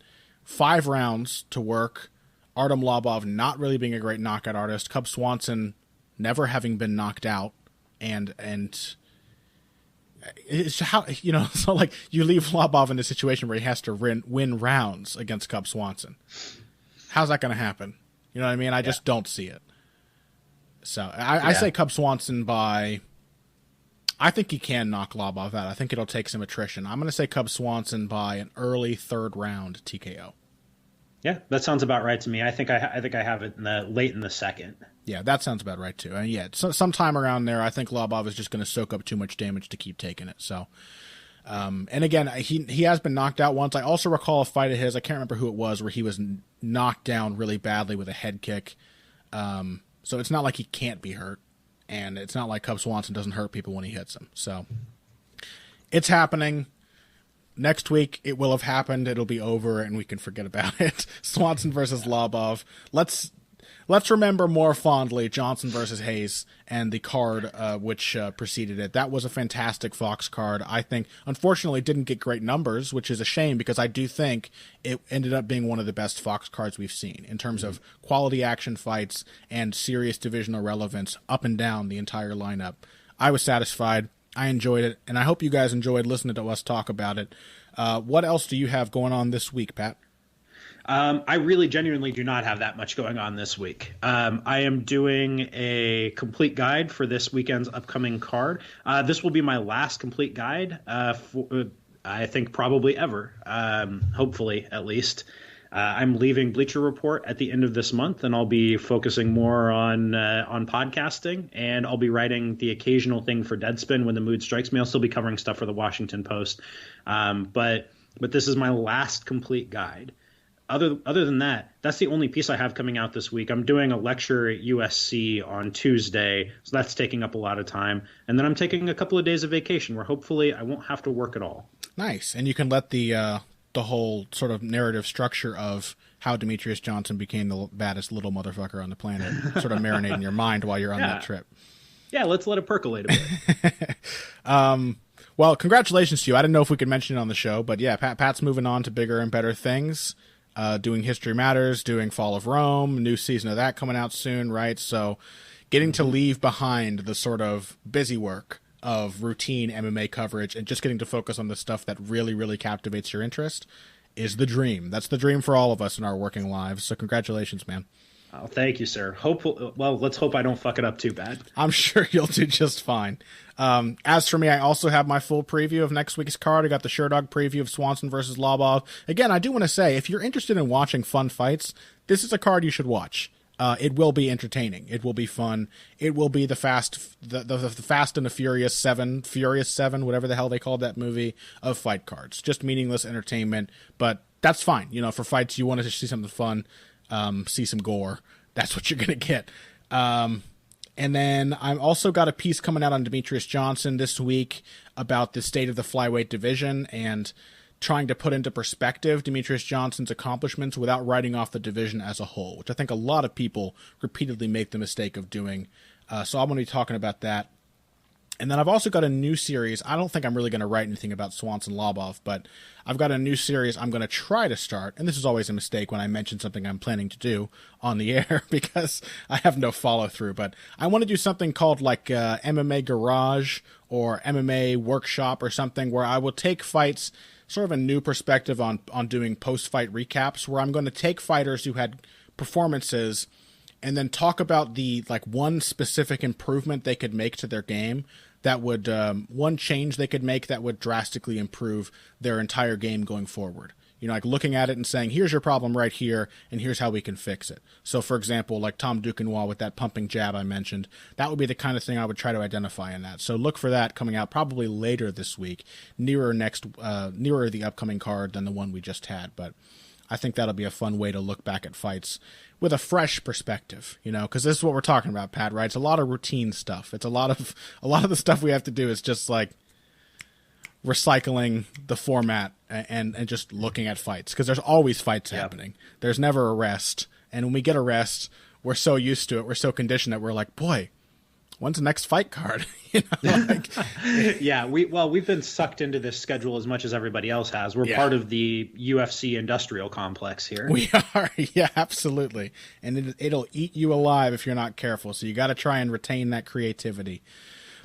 5 rounds to work, Artem Lobov not really being a great knockout artist, Cub Swanson never having been knocked out, and it's how, so like you leave Lobov in a situation where he has to win rounds against Cub Swanson. How's that going to happen? You know what I mean? I just don't see it. So I say Cub Swanson by, I think he can knock Lobov out. I think it'll take some attrition. I'm going to say Cub Swanson by an early third round TKO. Yeah, that sounds about right to me. I think I have it late in the second. Yeah, that sounds about right too. And yeah, sometime around there, I think Lobov is just going to soak up too much damage to keep taking it. So, and again, he has been knocked out once. I also recall a fight of his, I can't remember who it was, where he was knocked down really badly with a head kick. So it's not like he can't be hurt, and it's not like Cub Swanson doesn't hurt people when he hits them. So it's happening. Next week, it will have happened. It'll be over, and we can forget about it. Swanson versus Lobov. Let's remember more fondly Johnson versus Hayes and the card which preceded it. That was a fantastic Fox card. I think, unfortunately, didn't get great numbers, which is a shame because I do think it ended up being one of the best Fox cards we've seen in terms of quality action fights and serious divisional relevance up and down the entire lineup. I was satisfied. I enjoyed it, and I hope you guys enjoyed listening to us talk about it. What else do you have going on this week, Pat? I really genuinely do not have that much going on this week. I am doing a complete guide for this weekend's upcoming card. This will be my last complete guide, I think probably ever, hopefully at least. I'm leaving Bleacher Report at the end of this month, and I'll be focusing more on podcasting, and I'll be writing the occasional thing for Deadspin when the mood strikes me. I'll still be covering stuff for the Washington Post, but this is my last complete guide. Other than that, that's the only piece I have coming out this week. I'm doing a lecture at USC on Tuesday, so that's taking up a lot of time. And then I'm taking a couple of days of vacation where hopefully I won't have to work at all. Nice. And you can let the whole sort of narrative structure of how Demetrious Johnson became the baddest little motherfucker on the planet sort of marinate in your mind while you're on that trip. Yeah, let's let it percolate a bit. Well, congratulations to you. I didn't know if we could mention it on the show, but yeah, Pat's moving on to bigger and better things. Doing History Matters, doing Fall of Rome, new season of that coming out soon, right? So getting to leave behind the sort of busy work of routine MMA coverage and just getting to focus on the stuff that really, really captivates your interest is the dream. That's the dream for all of us in our working lives. So congratulations, man. Oh, thank you, sir. Let's hope I don't fuck it up too bad. I'm sure you'll do just fine. As for me, I also have my full preview of next week's card. I got the Sherdog preview of Swanson versus Lobov. Again, I do want to say, if you're interested in watching fun fights, this is a card you should watch. It will be entertaining. It will be fun. It will be the Fast and the Furious 7, whatever the hell they called that movie, of fight cards. Just meaningless entertainment, but that's fine. For fights, you want to see something fun. See some gore. That's what you're going to get. And then I've also got a piece coming out on Demetrious Johnson this week about the state of the flyweight division and trying to put into perspective Demetrious Johnson's accomplishments without writing off the division as a whole, which I think a lot of people repeatedly make the mistake of doing. So I'm going to be talking about that. And then I've also got a new series. I don't think I'm really going to write anything about Swanson Lobov, but I've got a new series I'm going to try to start. And this is always a mistake when I mention something I'm planning to do on the air because I have no follow through. But I want to do something called like MMA Garage or MMA Workshop or something where I will take fights, sort of a new perspective on doing post-fight recaps, where I'm going to take fighters who had performances and then talk about the one specific improvement they could make to their game that would one change they could make that would drastically improve their entire game going forward. Looking at it and saying, here's your problem right here, and here's how we can fix it. So, for example, like Tom Duquesnoy with that pumping jab I mentioned, that would be the kind of thing I would try to identify in that. So look for that coming out probably later this week, nearer the upcoming card than the one we just had. But I think that'll be a fun way to look back at fights with a fresh perspective, because this is what we're talking about, Pat, right? It's a lot of routine stuff. It's a lot of the stuff we have to do is just like recycling the format and just looking at fights, because there's always fights happening. There's never a rest. And when we get a rest, we're so used to it. We're so conditioned that we're like, boy, when's the next fight card? Yeah, we've been sucked into this schedule as much as everybody else has. We're part of the UFC industrial complex here. We are, yeah, absolutely. And it'll eat you alive if you're not careful. So you got to try and retain that creativity.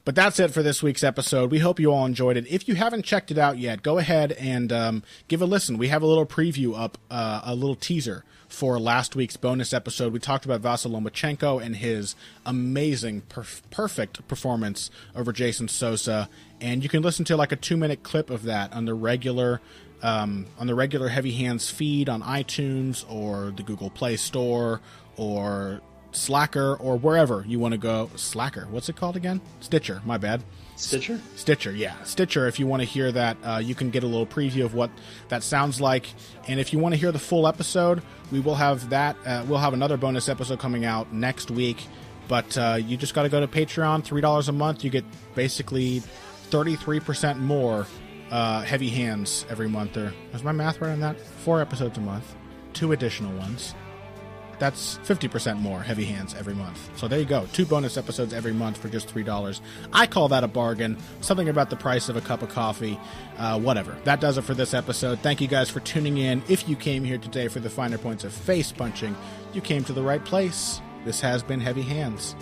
But that's it for this week's episode. We hope you all enjoyed it. If you haven't checked it out yet, go ahead and give a listen. We have a little preview up, a little teaser for last week's bonus episode. We talked about Vasyl Lomachenko and his amazing, perfect performance over Jason Sosa. And you can listen to like a 2-minute clip of that on the regular Heavy Hands feed on iTunes or the Google Play Store or Slacker or wherever you want to go. Slacker, what's it called again? Stitcher, my bad. Stitcher, yeah. Stitcher, if you want to hear that, you can get a little preview of what that sounds like. And if you want to hear the full episode, we will have that. We'll have another bonus episode coming out next week. But you just got to go to Patreon, $3 a month. You get basically 33% more Heavy Hands every month. Or is my math right on that? 4 episodes a month, 2 additional ones. That's 50% more Heavy Hands every month. So there you go. 2 bonus episodes every month for just $3. I call that a bargain. Something about the price of a cup of coffee. Whatever. That does it for this episode. Thank you guys for tuning in. If you came here today for the finer points of face punching, you came to the right place. This has been Heavy Hands.